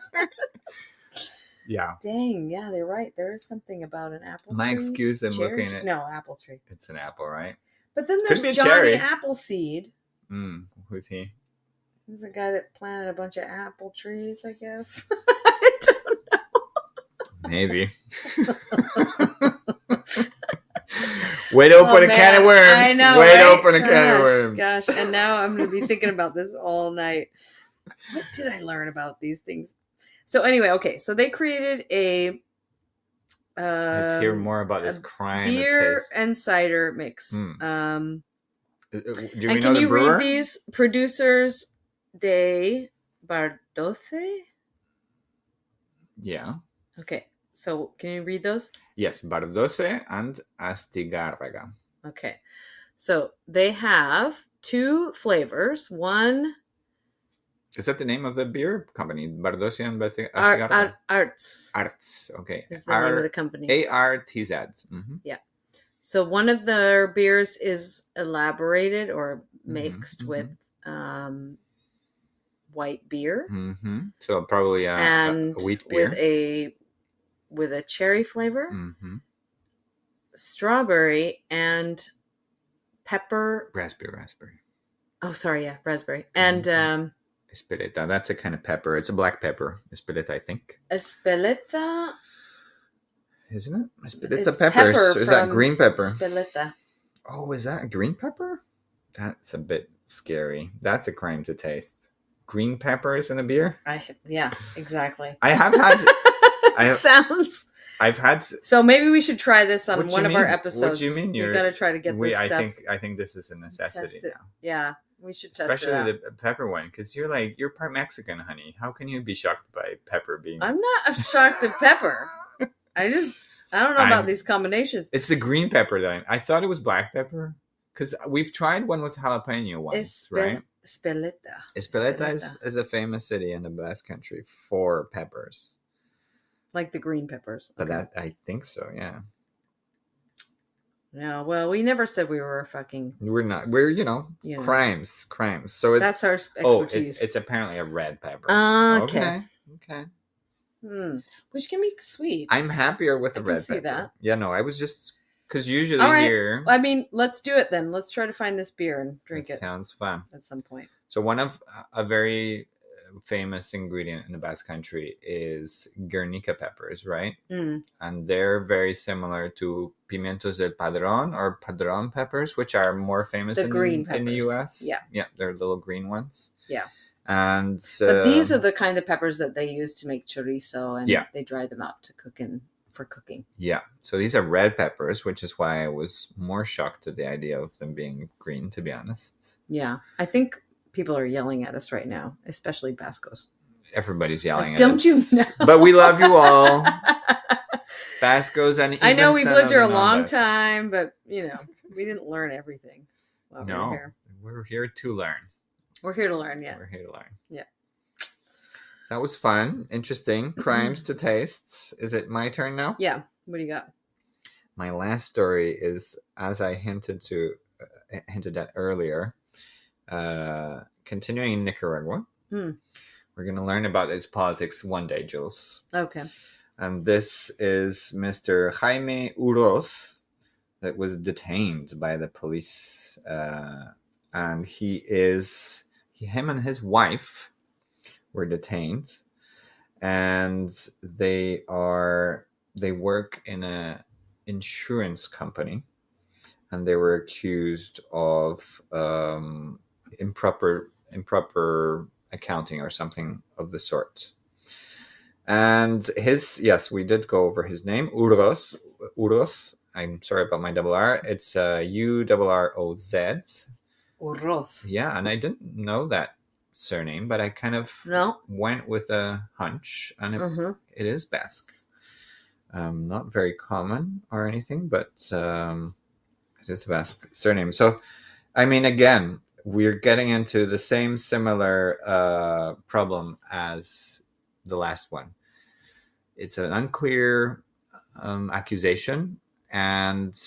Yeah. Dang, yeah, they're right. There is something about an apple My tree. excuse, I'm Cherry looking tree? at. No, apple tree. It's an apple, right? But then Could there's be a Johnny cherry. Appleseed. Who's he? He's a guy that planted a bunch of apple trees, I guess. I don't know. Maybe. Way to open a can of worms. I know, Way to right? open a can of worms. Gosh, and now I'm going to be thinking about this all night. What did I learn about these things? So anyway, okay, so they created a Let's hear more about this crime. of beer taste. and cider mix. Do we And know can the you brewer? read these? Producers de Bardoce? Yeah. Okay, so can you read those? Yes, Bardose and Astigarraga. Okay, so they have two flavors. One Is that the name of the beer company? Bardose and Astigarraga? Arts Arts. Okay. is the name of the company. ARTZ. Mm-hmm. So one of their beers is elaborated or mixed Mhm, with white beer, So probably a and wheat beer with a cherry flavor, strawberry, and pepper. Raspberry. Oh, sorry, yeah, raspberry, and Espeleta. That's a kind of pepper. It's a black pepper. Espeleta, I think. espeleta. Isn't it? Espeleta It's peppers. pepper Is that from green pepper? Espeleta. Oh, is that a green pepper? That's a bit scary. That's a crime to taste. Green peppers in a beer? Yeah, exactly. I have had. Sounds. I've had. So maybe we should try this on one of our What episodes. do you mean? We got to try to get this stuff. I think this is a necessity now. Yeah, we should test Especially it out. the pepper one, because you're part Mexican, honey. How can you be shocked by pepper being? I'm not shocked at pepper. I don't know about these combinations. It's the green pepper that I thought it was black pepper, because we've tried one with jalapeno once, right? Espeleta is a famous city in the Basque Country for peppers. Like the green peppers. But Okay. I think so, yeah. Yeah, well, we never said we were fucking... We're not. We're, crimes. So it's... That's our expertise. It's apparently a red pepper. Okay. Which can be sweet. I'm happier with a red pepper. I can see that. Yeah, no, I was just... Because usually All right. here... I mean, let's do it then. Let's try to find this beer and drink it. Sounds fun. At some point. So one of a very famous ingredient in the Basque Country is Guernica peppers, right? And they're very similar to pimientos del padrón or padrón peppers, which are more famous in the US. Yeah, they're little green ones. Yeah. And but these are the kind of peppers that they use to make chorizo, and they dry them out to for cooking. Yeah. So these are red peppers, which is why I was more shocked at the idea of them being green, to be honest. Yeah. I think people are yelling at us right now, especially Bascos. Everybody's yelling at us. Don't you know? But we love you all. Bascos and even I know we've lived here a long non-Bascos. time, but we didn't learn everything. No, we're here to learn. We're here to learn, yeah. We're here to learn. Yeah. So that was fun. Interesting. Crimes to tastes. Is it my turn now? Yeah. What do you got? My last story is, as I hinted at earlier, continuing in Nicaragua. We're going to learn about its politics one day, Jules. Okay. And this is Mr. Jaime Uroz that was detained by the police. And him and his wife were detained. And they work in a insurance company. And they were accused of improper accounting or something of the sort. And we did go over his name, Uroz. I'm sorry about my double R. It's Urroz. Uroz. Yeah, and I didn't know that surname, but I kind of went with a hunch, and it is Basque. Not very common or anything, but it is a Basque surname. So, I mean, again, we're getting into the same similar problem as the last one. It's an unclear accusation, and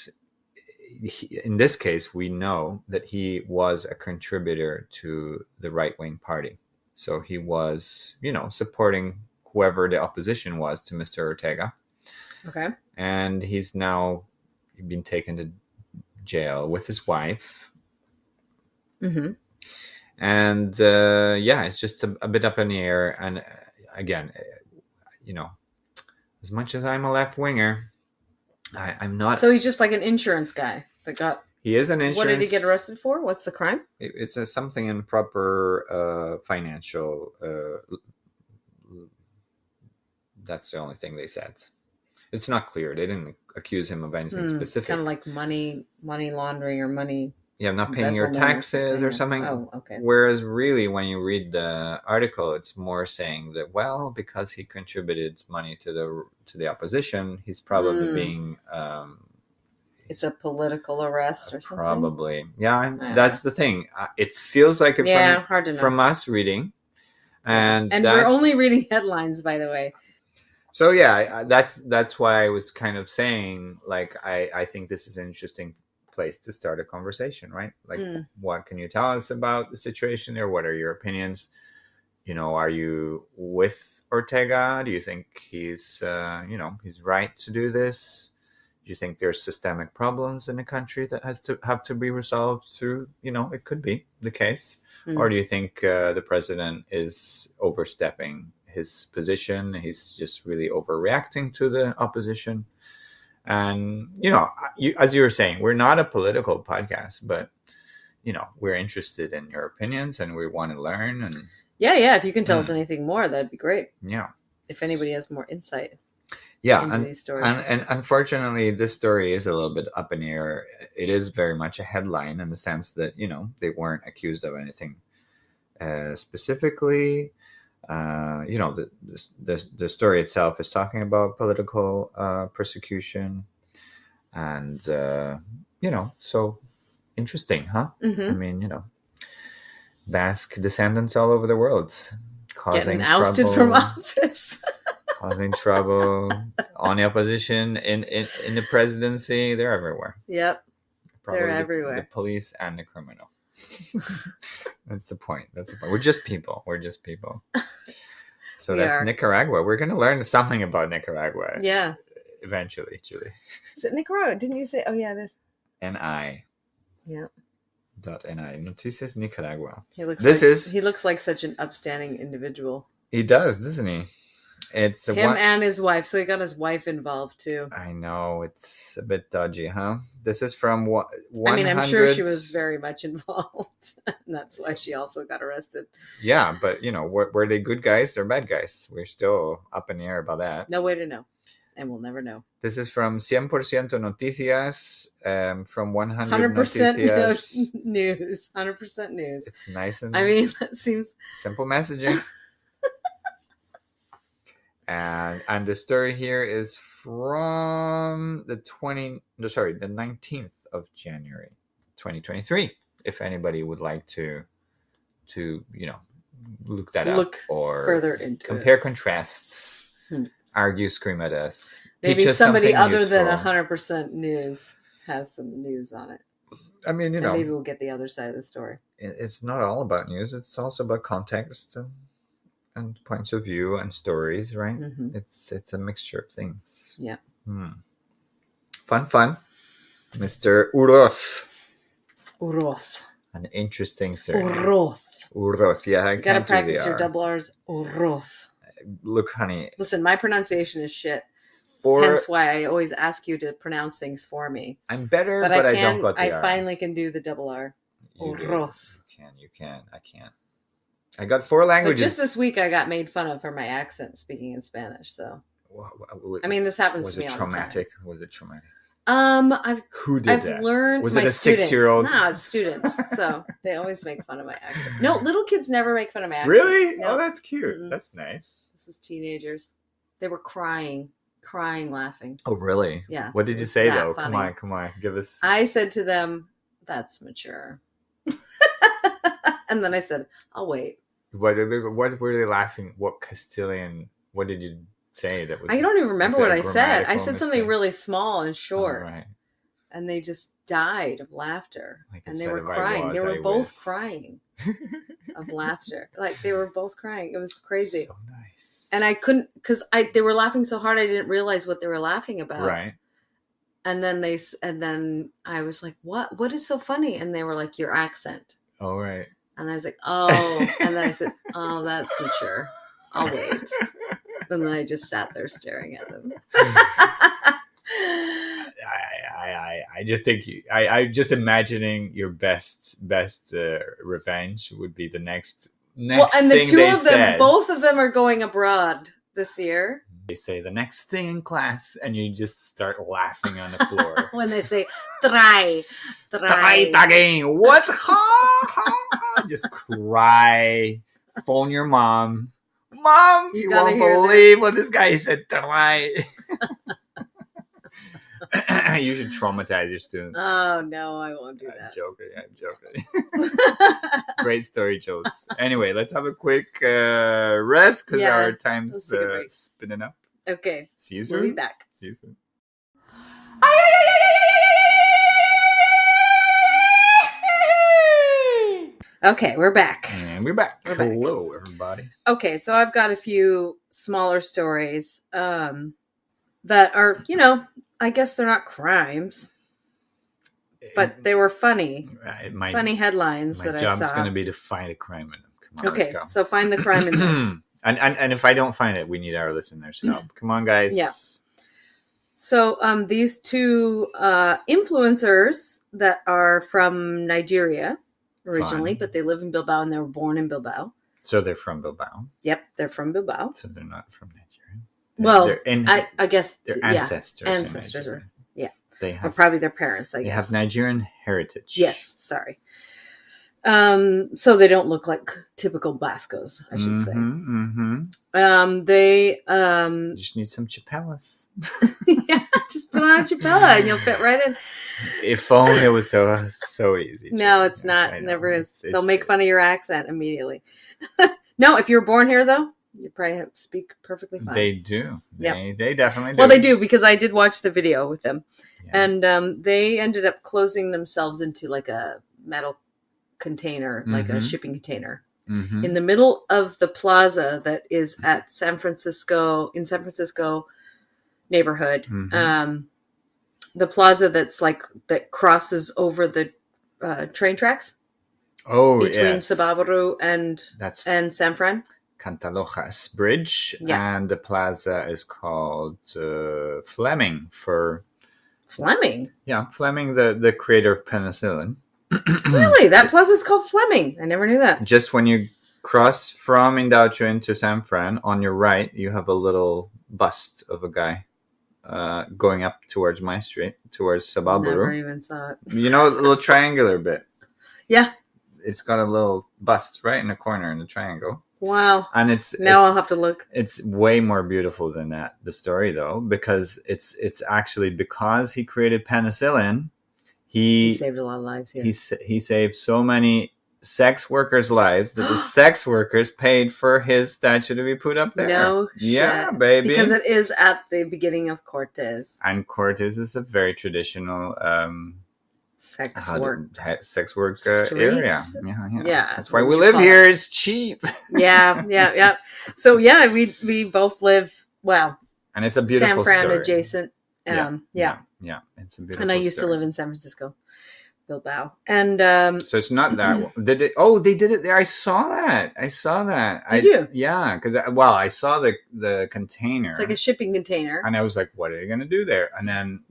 in this case, we know that he was a contributor to the right-wing party. So he was, supporting whoever the opposition was to Mr. Ortega. Okay. And he's now been taken to jail with his wife. And it's just a bit up in the air. And again, as much as I'm a left winger, I'm not. So he's just like an insurance guy that got. He is an insurance. What did he get arrested for? What's the crime? It's something improper financial. That's the only thing they said. It's not clear. They didn't accuse him of anything specific. Kind of like money laundering or money. Yeah, not paying your taxes or something. Oh, okay. Whereas really, when you read the article, it's more saying that, well, because he contributed money to the opposition, he's probably being... it's a political arrest or something? Probably. Yeah, that's the thing. It feels like it hard to know. From us reading. And we're only reading headlines, by the way. So, yeah, that's why I was kind of saying, like, I think this is an interesting place to start a conversation, right? Like, what can you tell us about the situation there? What are your opinions? are you with Ortega? Do you think he's right to do this? Do you think there's systemic problems in the country that have to be resolved through, it could be the case? Or do you think the president is overstepping his position? He's just really overreacting to the opposition. And, as you were saying, we're not a political podcast, but, we're interested in your opinions and we want to learn. And yeah. If you can tell us anything more, that'd be great. Yeah. If anybody has more insight. Yeah, These stories. and unfortunately, this story is a little bit up in the air. It is very much a headline in the sense that they weren't accused of anything specifically. The story itself is talking about political persecution, and so interesting, huh? Mm-hmm. I mean, Basque descendants all over the world getting ousted from office. Causing trouble on the opposition in the presidency. They're everywhere. Yep. Probably they're everywhere. The police and the criminal. That's the point. We're just people. So that's Nicaragua. We're going to learn something about Nicaragua. Yeah. Eventually, Julie. Is it Nicaragua? Didn't you say? Oh, yeah, it is. NI. Yeah. .NI. Noticias Nicaragua. He looks like such an upstanding individual. He does, doesn't he? It's and his wife. So he got his wife involved too. I know, it's a bit dodgy, huh? This is from I'm sure she was very much involved. And that's why she also got arrested. Yeah, but were they good guys or bad guys? We're still up in the air about that. No way to know. And we'll never know. This is from 100% Noticias, from 100% 100% news. 100% news. It's nice and that seems simple messaging. And the story here is from the 19th of January, 2023. If anybody would like to look that up or further into compare contrasts, argue, scream at us. Maybe somebody other useful. than 100% news has some news on it. I mean, and maybe we'll get the other side of the story. It's not all about news. It's also about context and points of view and stories, right? Mm-hmm. It's a mixture of things. Yeah. Fun. Mr. Uroth. An interesting surname. Uroth. Yeah, I you gotta practice your double R's. Uroth. Look, honey. Listen, my pronunciation is shit. Hence why I always ask you to pronounce things for me. I'm better, but I don't got the R. I finally can do the double R. Uroth. You can. I can't. I got 4 languages. But just this week, I got made fun of for my accent speaking in Spanish. So, this happens to me all the time. Was it traumatic? Who did that? I've learned. Was it a 6-year-old? No, it's students. So they always make fun of my accent. No, little kids never make fun of my accent. Really? No. Oh, that's cute. Mm-hmm. That's nice. This was teenagers. They were crying, laughing. Oh, really? Yeah. What did you say though? Funny. Come on, give us. I said to them, "That's mature," and then I said, "I'll wait." What were they laughing? What Castilian? What did you say? That was. I don't even remember what I said. I said something really small and short, right? And they just died of laughter, and they were crying. They were both crying of laughter. Like they were both crying. It was crazy. So nice. And I couldn't because they were laughing so hard I didn't realize what they were laughing about. Right. And then I was like, "What? What is so funny?" And they were like, "Your accent." Oh, right. And I was like, "Oh," and then I said, "Oh, that's mature. I'll wait." And then I just sat there staring at them. I just think I just imagining your best revenge would be the next well, and the thing two they of them, said. Both of them are going abroad this year. They say the next thing in class, and you just start laughing on the floor when they say try again. What? Just cry. Phone your mom. Mom, you won't believe what this guy said. Try. You should traumatize your students. Oh no, I won't do that. I'm joking. Great story, Jules. Anyway, let's have a quick rest because our time's spinning up. Okay. See you soon. We'll be back. See you soon. Okay, we're back. And we're back. We're back. Hello, everybody. Okay, so I've got a few smaller stories that are, I guess they're not crimes, but they were funny. Funny headlines that I saw. My job is going to be to find a crime in them. Come on, Okay, let's go. so find the crime in this. And if I don't find it, we need our listeners' help. Come on, guys. Yeah. So these two influencers that are from Nigeria originally, Fun. but they live in Bilbao and they were born in Bilbao. So they're from Bilbao. Yep, they're from Bilbao. So they're not from Nigeria. Well, I guess their ancestors. Ancestors are, They have, or probably their parents, I guess. They have Nigerian heritage. Yes, sorry. So they don't look like typical Bascos, I should say. They You just need some chapelas. yeah, just put on a chapella and you'll fit right in. If only it was so easy. No, it's not. It never is. They'll make fun of your accent immediately. No, if you're born here, though, you probably speak perfectly fine. They do. Yep. They definitely do. Well, they do, because I did watch the video with them. Yeah. And they ended up closing themselves into like a metal container, like a shipping container. Mm-hmm. In the middle of the plaza that is at San Francisco neighborhood. The plaza that crosses over the train tracks between Sababaru and San Fran. Cantalojas Bridge, and the plaza is called Fleming for Fleming. Yeah, Fleming, the creator of penicillin. Really, that plaza is called Fleming. I never knew that. Just when you cross from Indauchuin to San Fran, on your right, you have a little bust of a guy going up towards my street, towards Sababaru. Never even saw it. You know, the little triangular bit. Yeah. It's got a little bust right in the corner in the triangle. Wow. And I'll have to look. It's way more beautiful than that, the story, though, because it's actually because he created penicillin. He saved a lot of lives here. He saved so many sex workers' lives that the sex workers paid for his statue to be put up there. No yeah, shit. Baby. Because it is at the beginning of Cortez. And Cortez is a very traditional sex work area. Yeah. That's why we live here. It's cheap. Yeah. So yeah, we both live and it's a beautiful San Fran story. adjacent. Yeah, it's a beautiful. And I used to live in San Francisco, Bilbao, and so it's not that one. Did it? Oh, they did it there. I saw that. Did you? Yeah, because I saw the container. It's like a shipping container, and I was like, "What are you gonna do there?" And then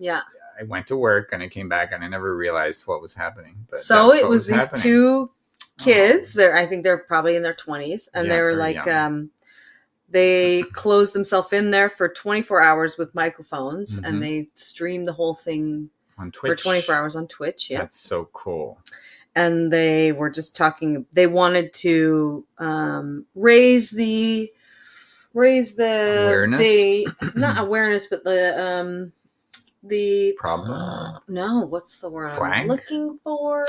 I went to work and I came back and I never realized what was happening. But so it was these two kids. I think they're probably in their 20s, and they were like, they closed themselves in there for 24 hours with microphones, and they streamed the whole thing on Twitch for 24 hours on Twitch. Yeah, that's so cool. And they were just talking. They wanted to raise the awareness. Not awareness, but the problem. No, what's the word Flag? I'm looking for?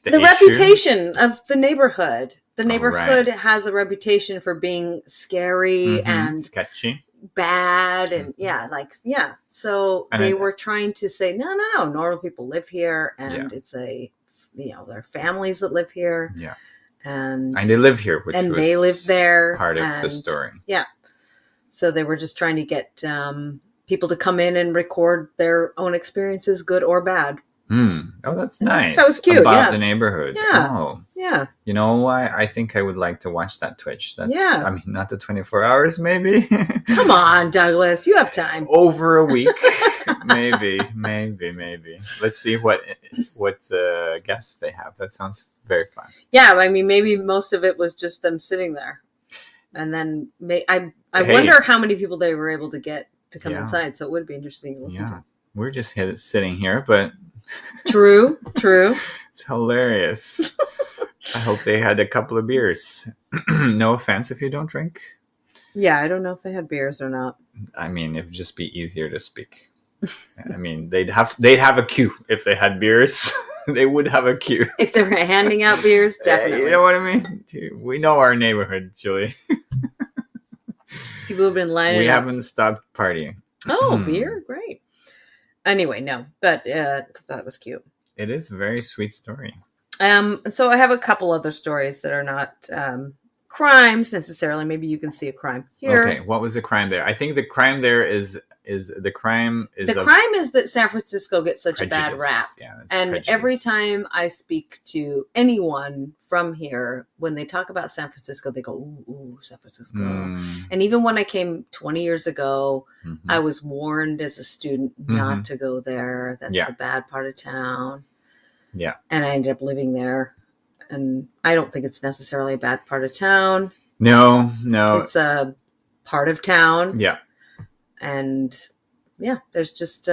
The reputation of the neighborhood. The neighborhood has a reputation for being scary and sketchy, bad, and So they were trying to say, no, normal people live here, and it's there are families that live here, and they live here, they live there. Part of the story, So they were just trying to get people to come in and record their own experiences, good or bad. Oh, that's nice. That was cute. About the neighborhood. Yeah. Oh. Yeah. You know why? I think I would like to watch that Twitch. I mean, not the 24 hours, maybe. Come on, Douglas. You have time. Over a week. maybe. Let's see what guests they have. That sounds very fun. Yeah. I mean, maybe most of it was just them sitting there. And then I wonder how many people they were able to get to come inside. So it would be interesting to listen to. We're just sitting here, but... True. It's hilarious. I hope they had a couple of beers. No offense if you don't drink. Yeah, I don't know if they had beers or not. I mean, it would just be easier to speak. I mean, they'd have a queue if they had beers. They would have a queue. If they were handing out beers, definitely. You know what I mean? We know our neighborhood, Julie. People have been lining up. We haven't stopped partying. Oh, beer? Great. Anyway, no, but that was cute. It is a very sweet story. So I have a couple other stories that are not crimes necessarily. Maybe you can see a crime here. Okay, what was the crime there? I think the crime there is the crime is the crime is that San Francisco gets such a bad prejudice. rap. Yeah, it's And prejudice. every time I speak to anyone from here, when they talk about San Francisco, they go, ooh, San Francisco. And even when I came 20 years ago, I was warned as a student not to go there. That's a bad part of town. Yeah. And I ended up living there. And I don't think it's necessarily a bad part of town. No. It's a part of town. Yeah. And yeah, there's just...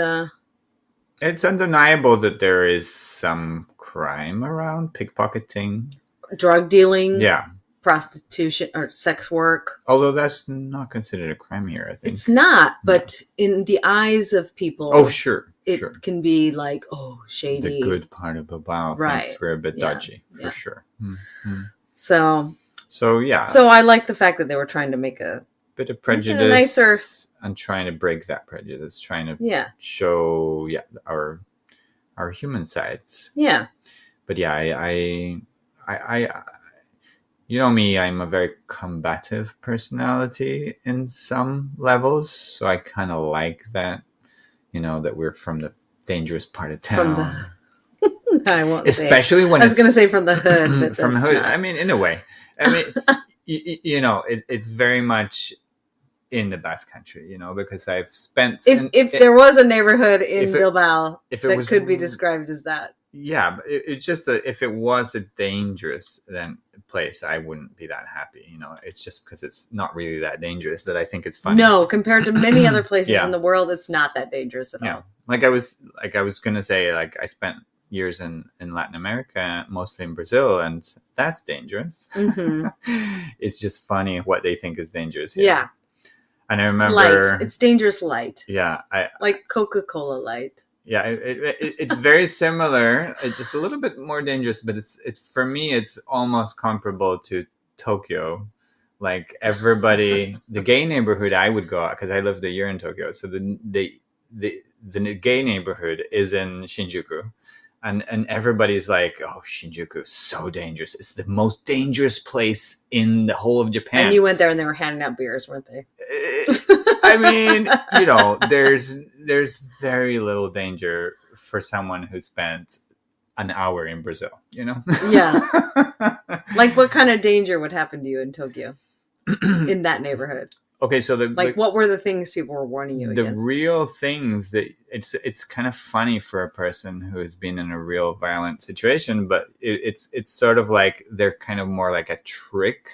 It's undeniable that there is some crime around, pickpocketing. drug dealing. Yeah. Prostitution or sex work. Although that's not considered a crime here, I think. It's not, but in the eyes of people... Oh, sure. It can be like, shady. The good part of Bilbao. Right. Things were a bit dodgy, for sure. So yeah. So I like the fact that they were trying to make a bit of prejudice nicer... and trying to break that prejudice, trying to show our human sides. Yeah. But yeah, I you know me, I'm a very combative personality in some levels, so I kind of like that. That we're from the dangerous part of town. I won't especially say. When I was going to say from the hood, but from the hood. Not. I mean, in a way. I mean, it's very much in the Basque Country, because I've spent. If there was a neighborhood in Bilbao that could be described as that. Yeah, but it's just that if it was a dangerous place, I wouldn't be that happy. It's just because it's not really that dangerous that I think it's funny. No, compared to many other places in the world, it's not that dangerous at all. Like I was gonna say, like I spent years in Latin America, mostly in Brazil, and that's dangerous. It's just funny what they think is dangerous here. Yeah, and I remember it's light. It's dangerous light. Yeah, like Coca-Cola light. Yeah, it's very similar. It's just a little bit more dangerous, but it's for me, it's almost comparable to Tokyo. Like everybody, the gay neighborhood I would go out because I lived a year in Tokyo. So the gay neighborhood is in Shinjuku, and everybody's like, "Oh, Shinjuku is so dangerous. It's the most dangerous place in the whole of Japan." And you went there, and they were handing out beers, weren't they? I mean, there's very little danger for someone who spent an hour in Brazil, Yeah. Like what kind of danger would happen to you in Tokyo in that neighborhood? Okay, so what were the things people were warning you against? The real things that it's kind of funny for a person who has been in a real violent situation, but it's sort of like they're kind of more like a trick,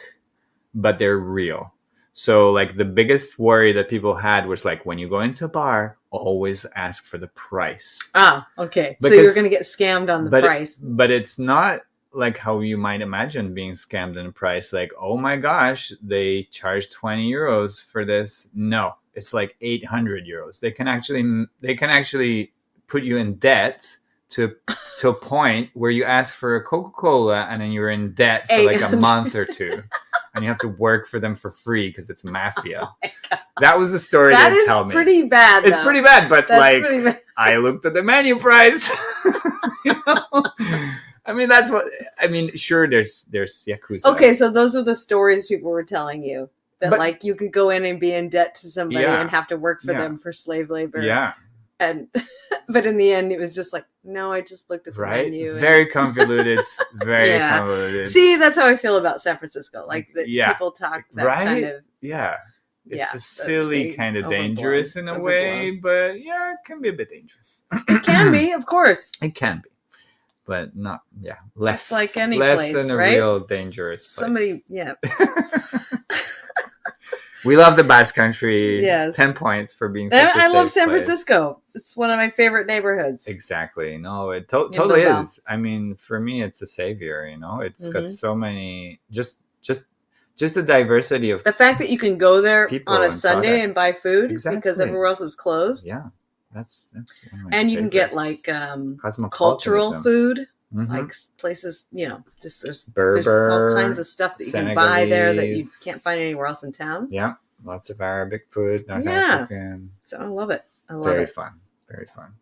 but they're real. So like the biggest worry that people had was like when you go into a bar, always ask for the price. Ah, okay. So you're going to get scammed on the price. But it's not like how you might imagine being scammed on a price. Like, oh my gosh, they charge 20 euros for this. No, it's like 800 euros. They can actually put you in debt to a point where you ask for a Coca-Cola and then you're in debt for like a month or two. And you have to work for them for free because it's mafia. Oh that was the story they tell me. That is pretty bad. It's pretty bad, but pretty bad. I looked at the menu price. I mean, sure, there's Yakuza. Okay, so those are the stories people were telling you. That you could go in and be in debt to somebody and have to work for them for slave labor. Yeah. But in the end, it was just like, no, I just looked at the menu. Very convoluted. Very convoluted. See, that's how I feel about San Francisco. Like people talk that kind of. Yeah. It's a silly kind of dangerous in a way, but it can be a bit dangerous. It can be, of course. It can be. But not, less. Just like any less place, than a right? real dangerous place. Somebody, We love the Basque Country. Yes. 10 points for being such a I love safe San place. Francisco. It's one of my favorite neighborhoods. Exactly. No, it totally is. I mean, for me, it's a savior, It's got so many, just the diversity of the fact that you can go there on a Sunday products. and buy food Exactly. because everywhere else is closed. Yeah. That's one of my And you can get favorites. like cultural food. Mm-hmm. Like places, just there's Berber, all kinds of stuff that you can buy there that you can't find anywhere else in town. Yeah, lots of Arabic food, North African. So I love it. Very fun. Very fun.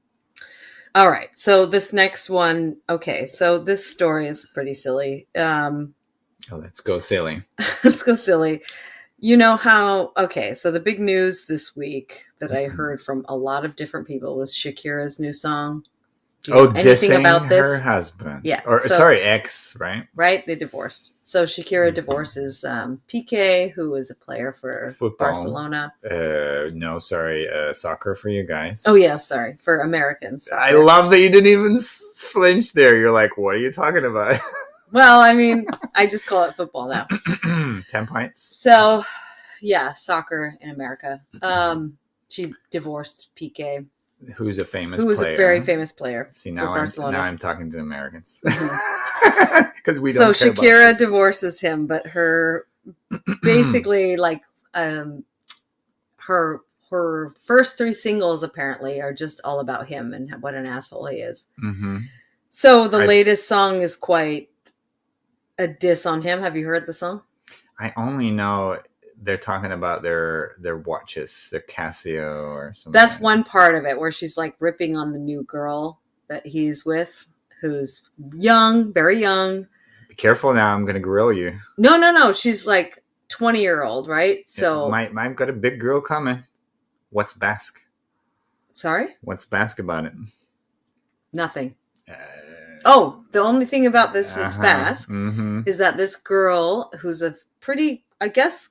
All right. So this next one, okay. So this story is pretty silly. Oh, let's go silly. Let's go silly. You know how, okay, so the big news this week that I heard from a lot of different people was Shakira's new song. Do you know anything dissing about this? her husband. Yeah, Or, so- sorry, ex, right? Right? They divorced. So Shakira divorces Piqué, who was a player for Football. Barcelona. No, sorry, soccer for you guys. Oh, yeah, sorry. For Americans. I love that you didn't even flinch there. You're like, what are you talking about? Well, I mean, I just call it football now. 10 points. So, yeah, soccer in America. She divorced Piqué, Who's a famous who was player. a very famous player See, for now Barcelona. I'm talking to Americans. Mhm. Because we So don't care Shakira about divorces him, but her basically like her first 3 singles apparently are just all about him and what an asshole he is. Mm-hmm. So the latest song is quite a diss on him. Have you heard the song? I only know they're talking about their watches, their Casio or something. That's one part of it where she's like ripping on the new girl that he's with, who's young, very young. Be careful now, I'm going to grill you. No. She's like 20-year-old, right? So I've got a big girl coming. What's Basque? sorry? What's Basque about it? Nothing. Uh, Oh, the only thing about this that's uh-huh. Basque Mm-hmm. is that this girl who's a pretty, I guess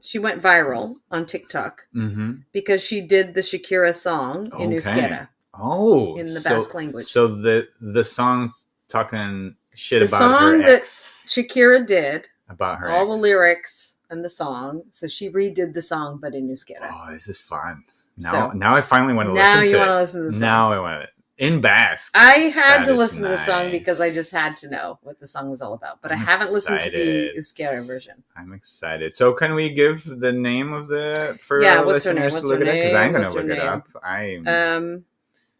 she went viral on TikTok Mm-hmm. because she did the Shakira song in Okay. Euskera. Oh, In the Basque language. So the song talking shit The about song her that ex, Shakira did, about her all the ex. lyrics and the song. So she redid the song, but in Euskera. Oh, this is fun. So- Now I finally want to Now listen to you it. want to listen to the song. Now I want it in Basque. I had That to is listen to the song nice. because I just had to know what the song was all about. But I I'm haven't listened to the excited. Euskera version. I'm excited. So can we give the name of the for Yeah, our what's her name? listeners What's to look her at it? Because I'm name? gonna What's her look it name? up.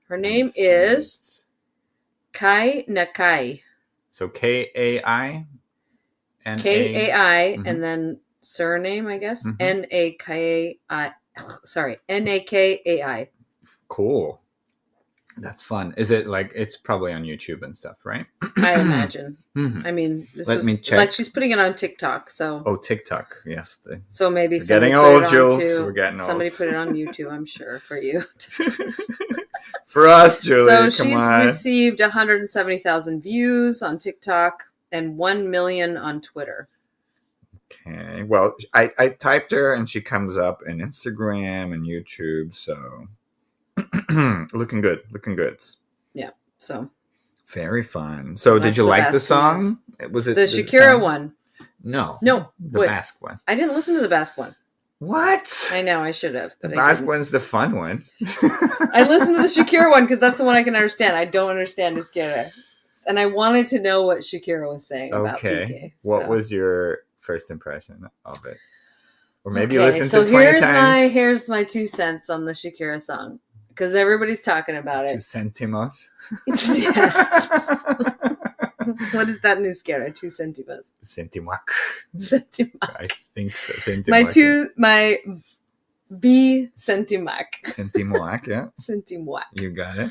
Her name is Kai Nakai. So Kai and Kai, Mhm. and then surname, I guess. Mhm. Nakai. Sorry, Nakai. Cool. That's fun. Is it like it's probably on YouTube and stuff, right? I imagine. Mhm. I mean, this Let was me check. like she's putting it on TikTok, so Oh, TikTok. Yes. so maybe We're somebody getting put old, it Jules. onto- We're getting somebody old. put it on YouTube. I'm sure for you. For us, Julie. So come she's on. received 170,000 views on TikTok and 1 million on Twitter. Okay. Well, I typed her and she comes up in Instagram and YouTube. So looking good. Looking good. So Very fun. So That's did you the like the Basque song? Was it the Shakira song? one. No. No, The wait. Basque one. I didn't listen to the Basque one. What? I know I should have, The but I Basque didn't. one's the fun one. I listened to the Shakira one because that's the one I can understand. I don't understand Shakira, and I wanted to know what Shakira was saying about Okay. Piqué. What so. was your first impression of it? Or maybe you Okay, listened so to 20 here's times. here's my 2 cents on the Shakira song because everybody's talking about 2 it. centimos. Yes. What is that in Euskera? 2 centimas. Centimac. Centima. I think so. Centimac. My B centimac. Centimac, yeah. Centimac. You got it.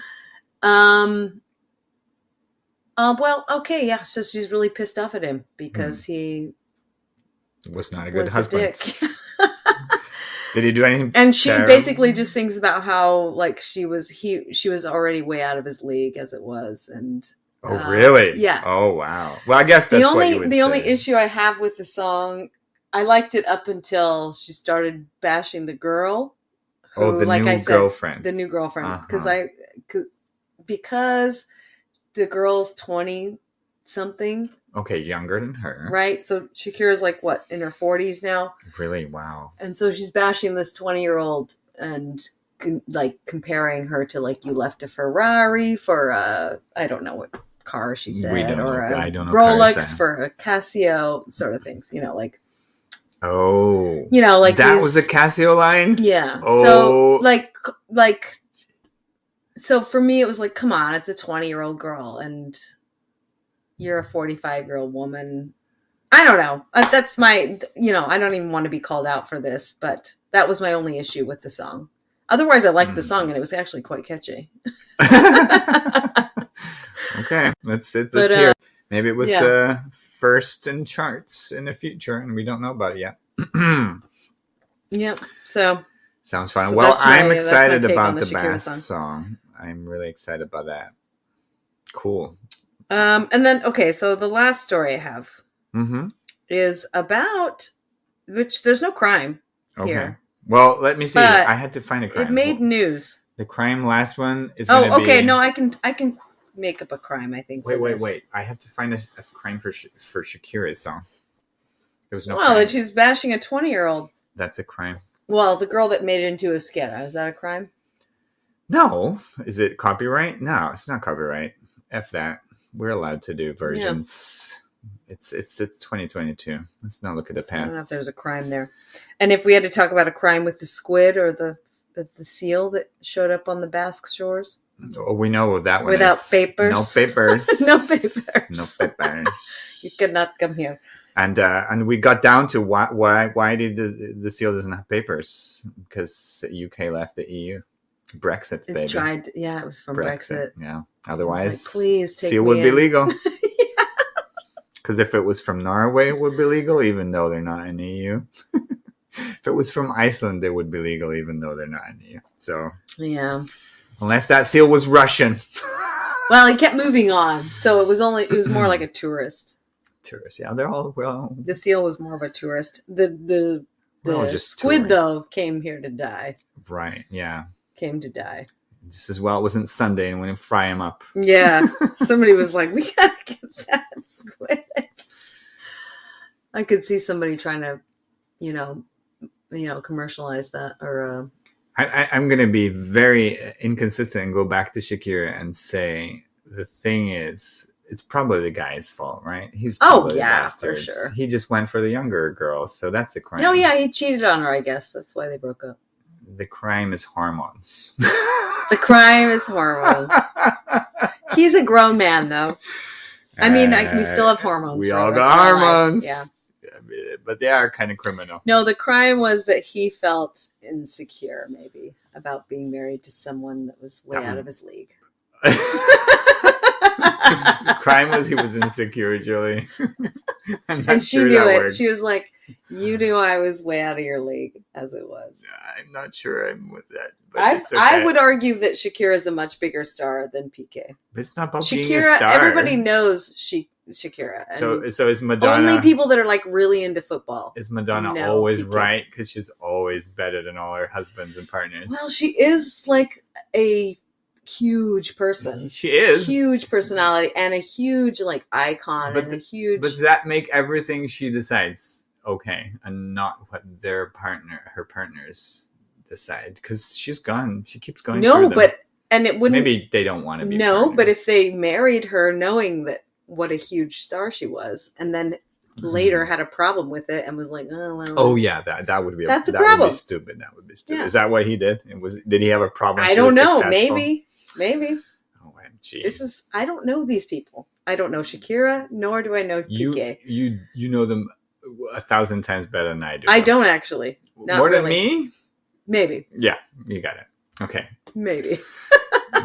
Well, okay, yeah. So she's really pissed off at him because he Was not a good was a dick. husband. Did he do anything? And she terrible? basically just sings about how like she was already way out of his league as it was, and Oh, really? yeah. Oh, wow. Well, I guess that's what you would the only say. issue I have with the song, I liked it up until she started bashing the girl. Who, Oh, the like new I said, girlfriend. the new girlfriend, Uh-huh. because the girl's 20 something, Okay, younger than her. right? So Shakira's like what, in her 40s now, Really? Wow. and so she's bashing this 20-year-old and like comparing her to like, you left a Ferrari for I don't know what car she said, We don't or know. a I don't know Rolex cars, for a Casio, sort of things, like Oh. like that these- was a Casio line? yeah. Oh. So like so for me it was like, come on, it's a 20-year-old girl and you're a 45-year-old woman. I don't know. That's my, I don't even want to be called out for this, but that was my only issue with the song. Otherwise, I liked the song, and it was actually quite catchy. Okay, let's But, hear it. Maybe it was yeah. first in charts in the future, and we don't know about it yet. Yep. So Sounds fun. So Well, that's my- I'm that's my excited take about on the the Shakira Basque song. I'm really excited about that. Cool. and then so the last story I have Mm-hmm. is about which there's no crime Okay. here. Well, let me see. But I had to find a crime. It made news. The crime last one is going to be... okay. No, I can make up a crime, I think. Wait. I have to find a crime for Shakira's song. There was no Well, crime. that she's bashing a 20-year-old. That's a crime. Well, the girl that made it into a skit. Is that a crime? No. Is it copyright? No, it's not copyright. F that. We're allowed to do versions. Yeah. It's 2022. Let's not look at the past. I don't know if there's a crime there. And if we had to talk about a crime with the squid or the seal that showed up on the Basque shores. Oh, we know what that one Without is. papers. No papers. No papers. No papers. You cannot come here. And we got down to why did the seal doesn't have papers? Because UK left the EU. Brexit, baby. It was from Brexit. Yeah. Otherwise, please take seal me would be in. legal. Because if it was from Norway, it would be legal, even though they're not in the EU. If it was from Iceland, it would be legal, even though they're not in the EU. So, yeah. Unless that seal was Russian. Well, he kept moving on, so it was more like a tourist. Tourist, yeah, they're all The seal was more of a tourist. The just squid touring. though came here to die. Right, yeah. Came to die. Just as well it wasn't Sunday and we didn't fry him up. Yeah, somebody was like, "We gotta get that squid." I could see somebody trying to, commercialize that or. I'm going to be very inconsistent and go back to Shakira and say the thing is, it's probably the guy's fault, right? He's probably the bastard. For sure. He just went for the younger girl, so that's the crime. No, yeah, he cheated on her. I guess that's why they broke up. The crime is hormones. The crime is hormones. He's a grown man, though. I mean, we still have hormones. We for all the rest got of our lives. hormones. Yeah. But they are kind of criminal. No, the crime was that he felt insecure, maybe, about being married to someone that was way out of his league. The crime was he was insecure, Julie. And she knew it. Works. She was like, "You knew I was way out of your league," as it was. I'm not sure I'm with that. But I would argue that Shakira is a much bigger star than Piqué. It's not about Shakira, being a star. Everybody knows Shakira. And so is Madonna. Only people that are like really into football. Is Madonna always Piqué. Right? Because she's always better than all her husbands and partners. Well, she is like a huge person. She is. Huge personality and a huge like icon and a huge. But does that make everything she decides okay and not what her partners decide? Because she's gone. She keeps going. No, but and it wouldn't. Maybe they don't want to be. No, partners. But if they married her knowing that what a huge star she was, and then later had a problem with it and was like, oh well. Oh yeah, that would be. That's a that problem. Would be stupid. That would be stupid. Yeah. Is that what he did? Did he have a problem? I don't know. Maybe. OMG. I don't know these people. I don't know Shakira, nor do I know Piqué. You know them 1,000 times better than I do. I don't actually. Not More really. than me? Maybe. Yeah, you got it. Okay. Maybe.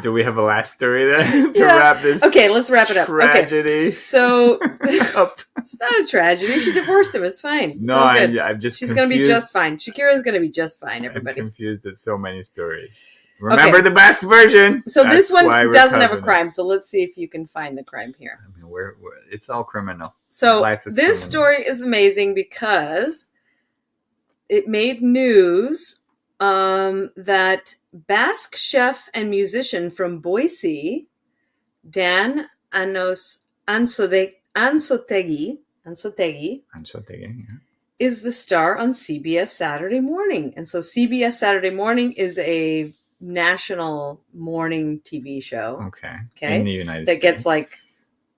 Do we have a last story then to wrap this? Okay, let's wrap it up. Tragedy. Okay. So it's not a tragedy. She divorced him. It's fine. No, I'm just. She's going to be just fine. Shakira's going to be just fine. Everybody. I'm confused at so many stories. Remember the Basque version. So this one doesn't have a crime. So let's see if you can find the crime here. I mean, it's all criminal. So this story is amazing because it made news that Basque chef and musician from Boise, Dan Ansotegui, is the star on CBS Saturday Morning. And so CBS Saturday Morning is a national morning TV show. Okay. In the United States. That gets like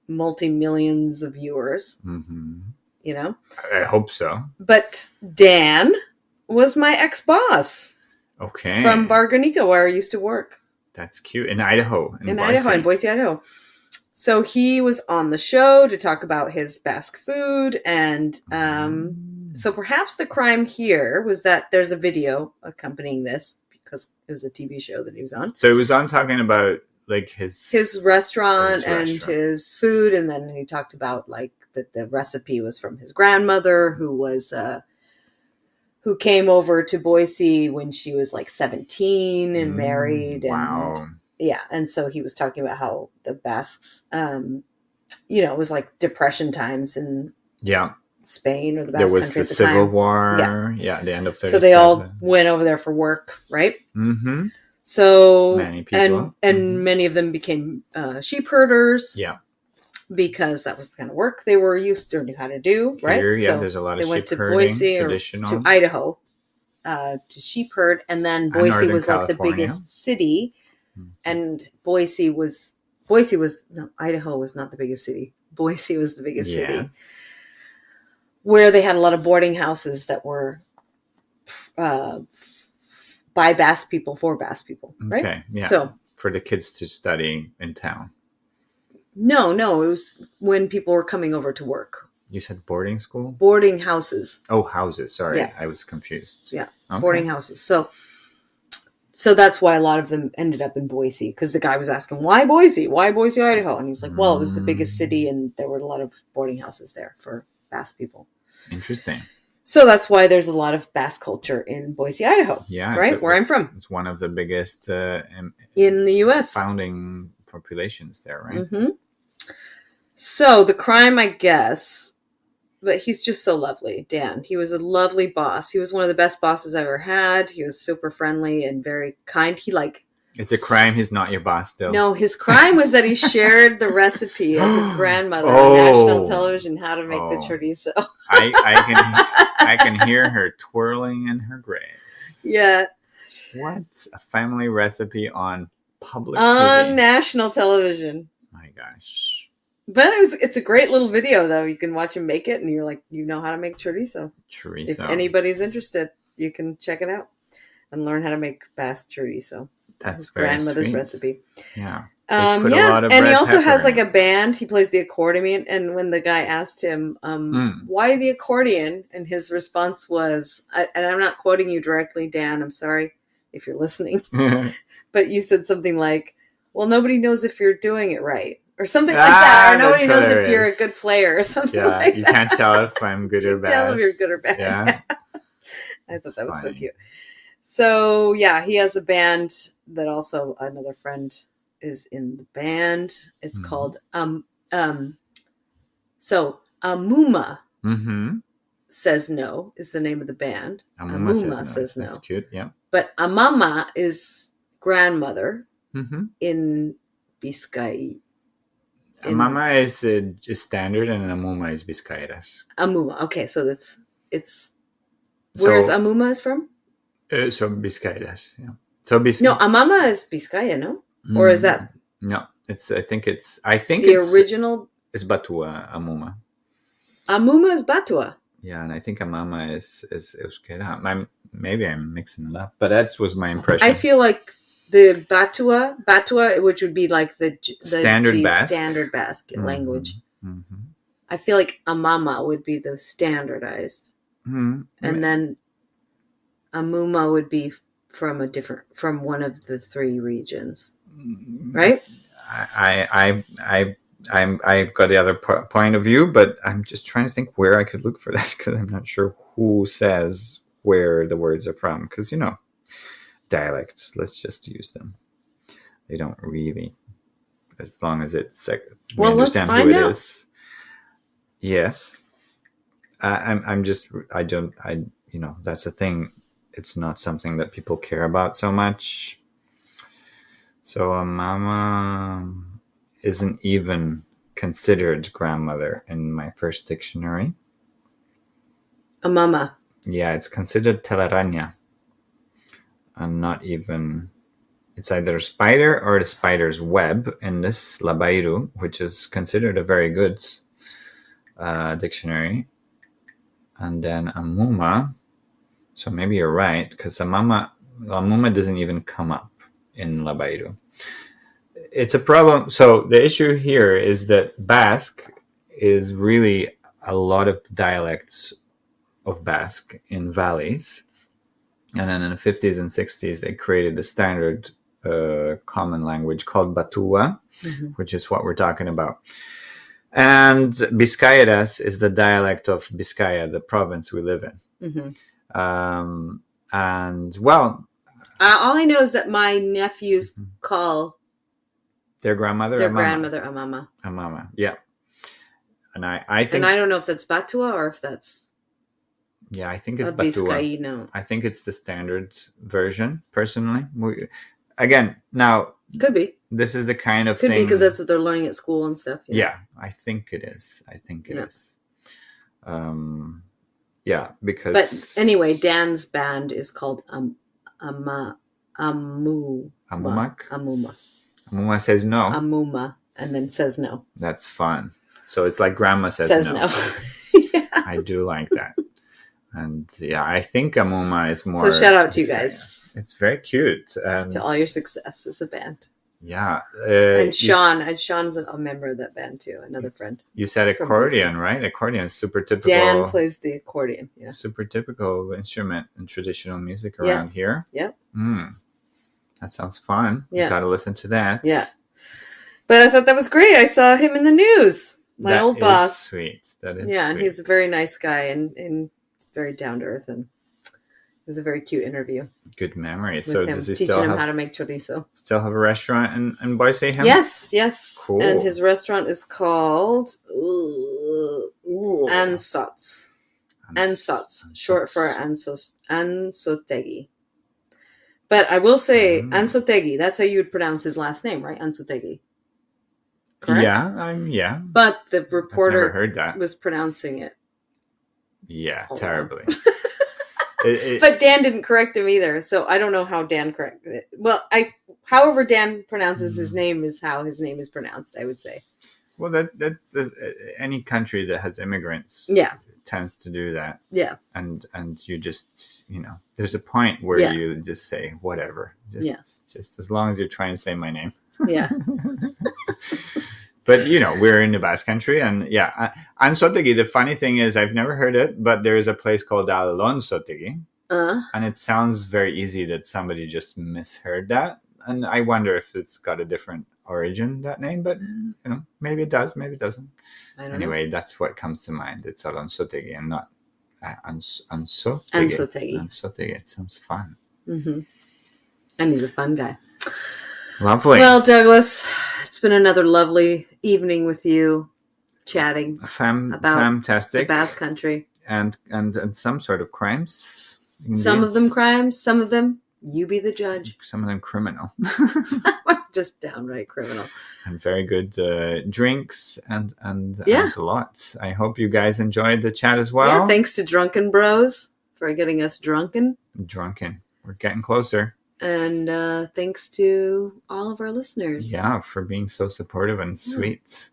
multi-millions of viewers. Mm-hmm. You know? I hope so. But Dan was my ex-boss. Okay. From Barganica, where I used to work. That's cute. In Idaho. In Boise, Idaho. So he was on the show to talk about his Basque food. And so perhaps the crime here was that there's a video accompanying this because it was a TV show that he was on. So he was on talking about like His restaurant His and restaurant. his food, and then he talked about like that the recipe was from his grandmother, who came over to Boise when she was like 17 and married. Wow. And yeah. And so he was talking about how the Basques, it was like Depression times in Yeah. Spain or the Basque There was Country the at the Civil time. War. Yeah, the end of 37. So they all went over there for work, right? Mm-hmm. So Many people. and many of them became sheep herders. Yeah. Because that was the kind of work they were used to or knew how to do, right? Here, yeah, so there's a lot of they sheep went to herding, Boise or traditional. to Idaho to sheep herd, and then Boise Northern was like the California. biggest city, and Idaho was not the biggest city. Boise was the biggest city, Yes. where they had a lot of boarding houses that were by Basque people for Basque people, right? Okay, yeah. So for the kids to study in town. no, it was when people were coming over to work. You said boarding school? Boarding houses. Oh, houses. Sorry, Yeah. I was confused. Yeah, Okay. boarding houses. So that's why a lot of them ended up in Boise, because the guy was asking, why Boise? Why Boise, Idaho? And he was like, well, it was the biggest city, and there were a lot of boarding houses there for Basque people. Interesting. So that's why there's a lot of Basque culture in Boise, Idaho. Yeah. Right? Where I'm from. It's one of the biggest In the U.S. founding populations there, right? Mm-hmm. So the crime, I guess, but he's just so lovely, Dan. He was a lovely boss. He was one of the best bosses I ever had. He was super friendly and very kind. He It's a crime he's not your boss, though. No, his crime was that he shared the recipe of his grandmother on Oh. national television, how to make the chorizo. I can hear her twirling in her grave. Yeah. What? A family recipe on public On TV? national television. My gosh. But it's a great little video, though. You can watch him make it, and you're like, you know how to make chorizo. Chorizo. If anybody's interested, you can check it out and learn how to make Basque chorizo. That's his very grandmother's sweet. recipe. Yeah. They put a lot of and he red also has pepper like in a band. He plays the accordion. And when the guy asked him, why the accordion? And his response was, and I'm not quoting you directly, Dan, I'm sorry if you're listening, it. but you said something like, well, nobody knows if you're doing it right. Or something like that. Or nobody that's knows if you're a hilarious. good player or something Yeah, like you that. can't tell if I'm good or You tell bad. if you're good or bad. Yeah. I thought That's that was so funny. cute. So yeah, he has a band that also another friend is in the band. It's called so Amuma Mm-hmm. Says No is the name of the band. Amuma says no. That's cute. Yeah. But Amama is grandmother Mm-hmm. in Biscay. Amama is just standard, and Amuma is Biscairas. Amuma. Okay, so it's where's So, Amuma is from? so Biscairas. Yeah. So No, Amama is Biscaya, no? Or is that No, I think the it's original? It's Batua Amuma. Amuma is Batua. Yeah, and I think Amama is Euskera. Maybe I'm mixing it up, but that was my impression. I feel like the Batua, which would be like the Standard Basque. standard Basque language. Mm-hmm. I feel like Amama would be the standardized, Mm-hmm. and then Amuma would be from one of the three regions, right? I've got the other point of view, but I'm just trying to think where I could look for that, because I'm not sure who says where the words are from. Because dialects, let's just use them. They don't really, as long as it's we Well, let's understand find who it out. is. Yes, that's the thing. It's not something that people care about so much. So a mama isn't even considered grandmother in my first dictionary. Amama. Yeah, it's considered telaraña. And not even... It's either a spider or the spider's web in this Labairu, which is considered a very good dictionary. And then Amuma. So maybe you're right, because Amuma doesn't even come up in Labairu. It's a problem. So the issue here is that Basque is really a lot of dialects of Basque in valleys. And then in the 50s and 60s, they created a standard common language called Batua, which is what we're talking about. And Biscayeras is the dialect of Biscaya, the province we live in. And, well... all I know is that my nephews call... Their grandmother a mama. A mama, yeah. And I think... And I don't know if that's Batua or if that's... Yeah, I think it's Batua. Batua. I think it's the standard version, personally. Again, now... Could be. This is the kind of thing... Could be because that's what they're learning at school and stuff. Yeah, I think it is. Yeah, because... But anyway, Dan's band is called Amuma. Amuma says no. Amuma, and then says no. That's fun. So it's like grandma says no. Yeah. I do like that. And yeah, I think Amuma is more... So shout out to you guys. It's very cute. And to all your success as a band. Yeah. And Sean's a member of that band too, another friend. You said accordion, right? Accordion is super typical. Dan plays the accordion. Yeah. Super typical instrument in traditional music around here. Yep. That sounds fun. Yeah. Got to listen to that. Yeah. But I thought that was great. I saw him in the news. My old boss. Sweet. That is yeah, sweet. And he's a very nice guy and he's very down to earth, and it was a very cute interview. Good memory. With so him, does he teaching still him have how to make chorizo? Still have a restaurant in Boise? Yes. Cool. And his restaurant is called Ansots. Ansots, short for Ansotegi. But I will say Ansotegi. That's how you would pronounce his last name, right? Ansotegi. Correct? Yeah. But the reporter I've never heard that. was pronouncing it. Yeah, Hold terribly. But Dan didn't correct him either, so I don't know how Dan corrected it. Well, however Dan pronounces his name is how his name is pronounced, I would say. Well, that's any country that has immigrants. Yeah. Tends to do that. Yeah. And you just, there's a point where you just say whatever. Just as long as you're trying to say my name. Yeah. But, we're in the Basque Country, and Ansotegi, the funny thing is I've never heard it, but there is a place called Alonsotegi, and it sounds very easy that somebody just misheard that, and I wonder if it's got a different origin, that name, but, maybe it does, maybe it doesn't. Anyway, that's what comes to mind. It's Alonsotegi and not Ansotegi. Ansotegi, it sounds fun. Mm-hmm. And he's a fun guy. Lovely. Well, Douglas, it's been another lovely evening with you, chatting about fantastic. The Basque Country. And some sort of crimes. Indeed. Some of them crimes, some of them, you be the judge. Some of them criminal. Just downright criminal. And very good drinks and lots. I hope you guys enjoyed the chat as well. Yeah, thanks to Drunken Bros for getting us drunken. We're getting closer. And thanks to all of our listeners. Yeah, for being so supportive and sweet.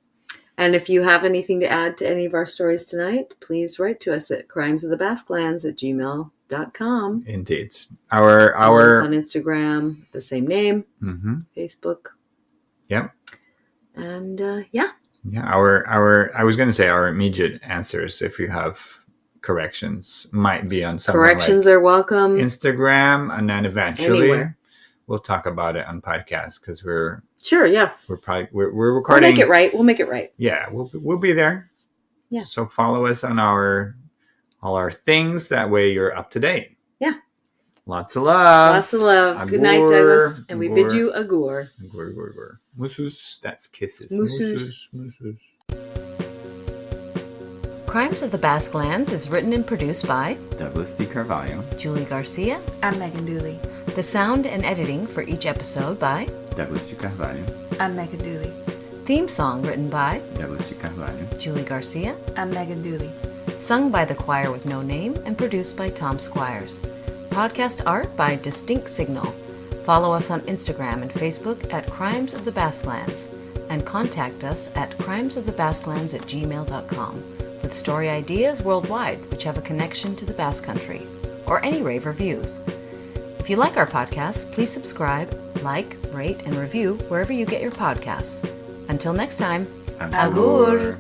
And if you have anything to add to any of our stories tonight, please write to us at crimesofthebasquelands@gmail.com. Indeed. Follow us on Instagram, the same name. Mm-hmm. Facebook. Yep. And Yeah, I was going to say our immediate answers, if you have corrections, might be on something corrections like are welcome. Instagram, and then eventually anywhere. We'll talk about it on podcast because we're recording. We'll make it right. Yeah, we'll be there. Yeah. So follow us on all our things. That way you're up to date. Yeah. Lots of love. Agur. Good night, Douglas, and we bid you agur. Agur. Musus. That's kisses. Musus. Crimes of the Basque Lands is written and produced by Douglas D. Carvalho, Julie Garcia. I'm Megan Dooley. The sound and editing for each episode by Douglas D. Carvalho. I'm Megan Dooley. Theme song written by Douglas D. Carvalho, Julie Garcia. I'm Megan Dooley. Sung by the choir with no name and produced by Tom Squires. Podcast art by Distinct Signal. Follow us on Instagram and Facebook at Crimes of the Basque Lands, and contact us at crimesofthebasquelands@gmail.com with story ideas worldwide which have a connection to the Basque Country, or any rave reviews. If you like our podcast, please subscribe, like, rate, and review wherever you get your podcasts. Until next time, Agur.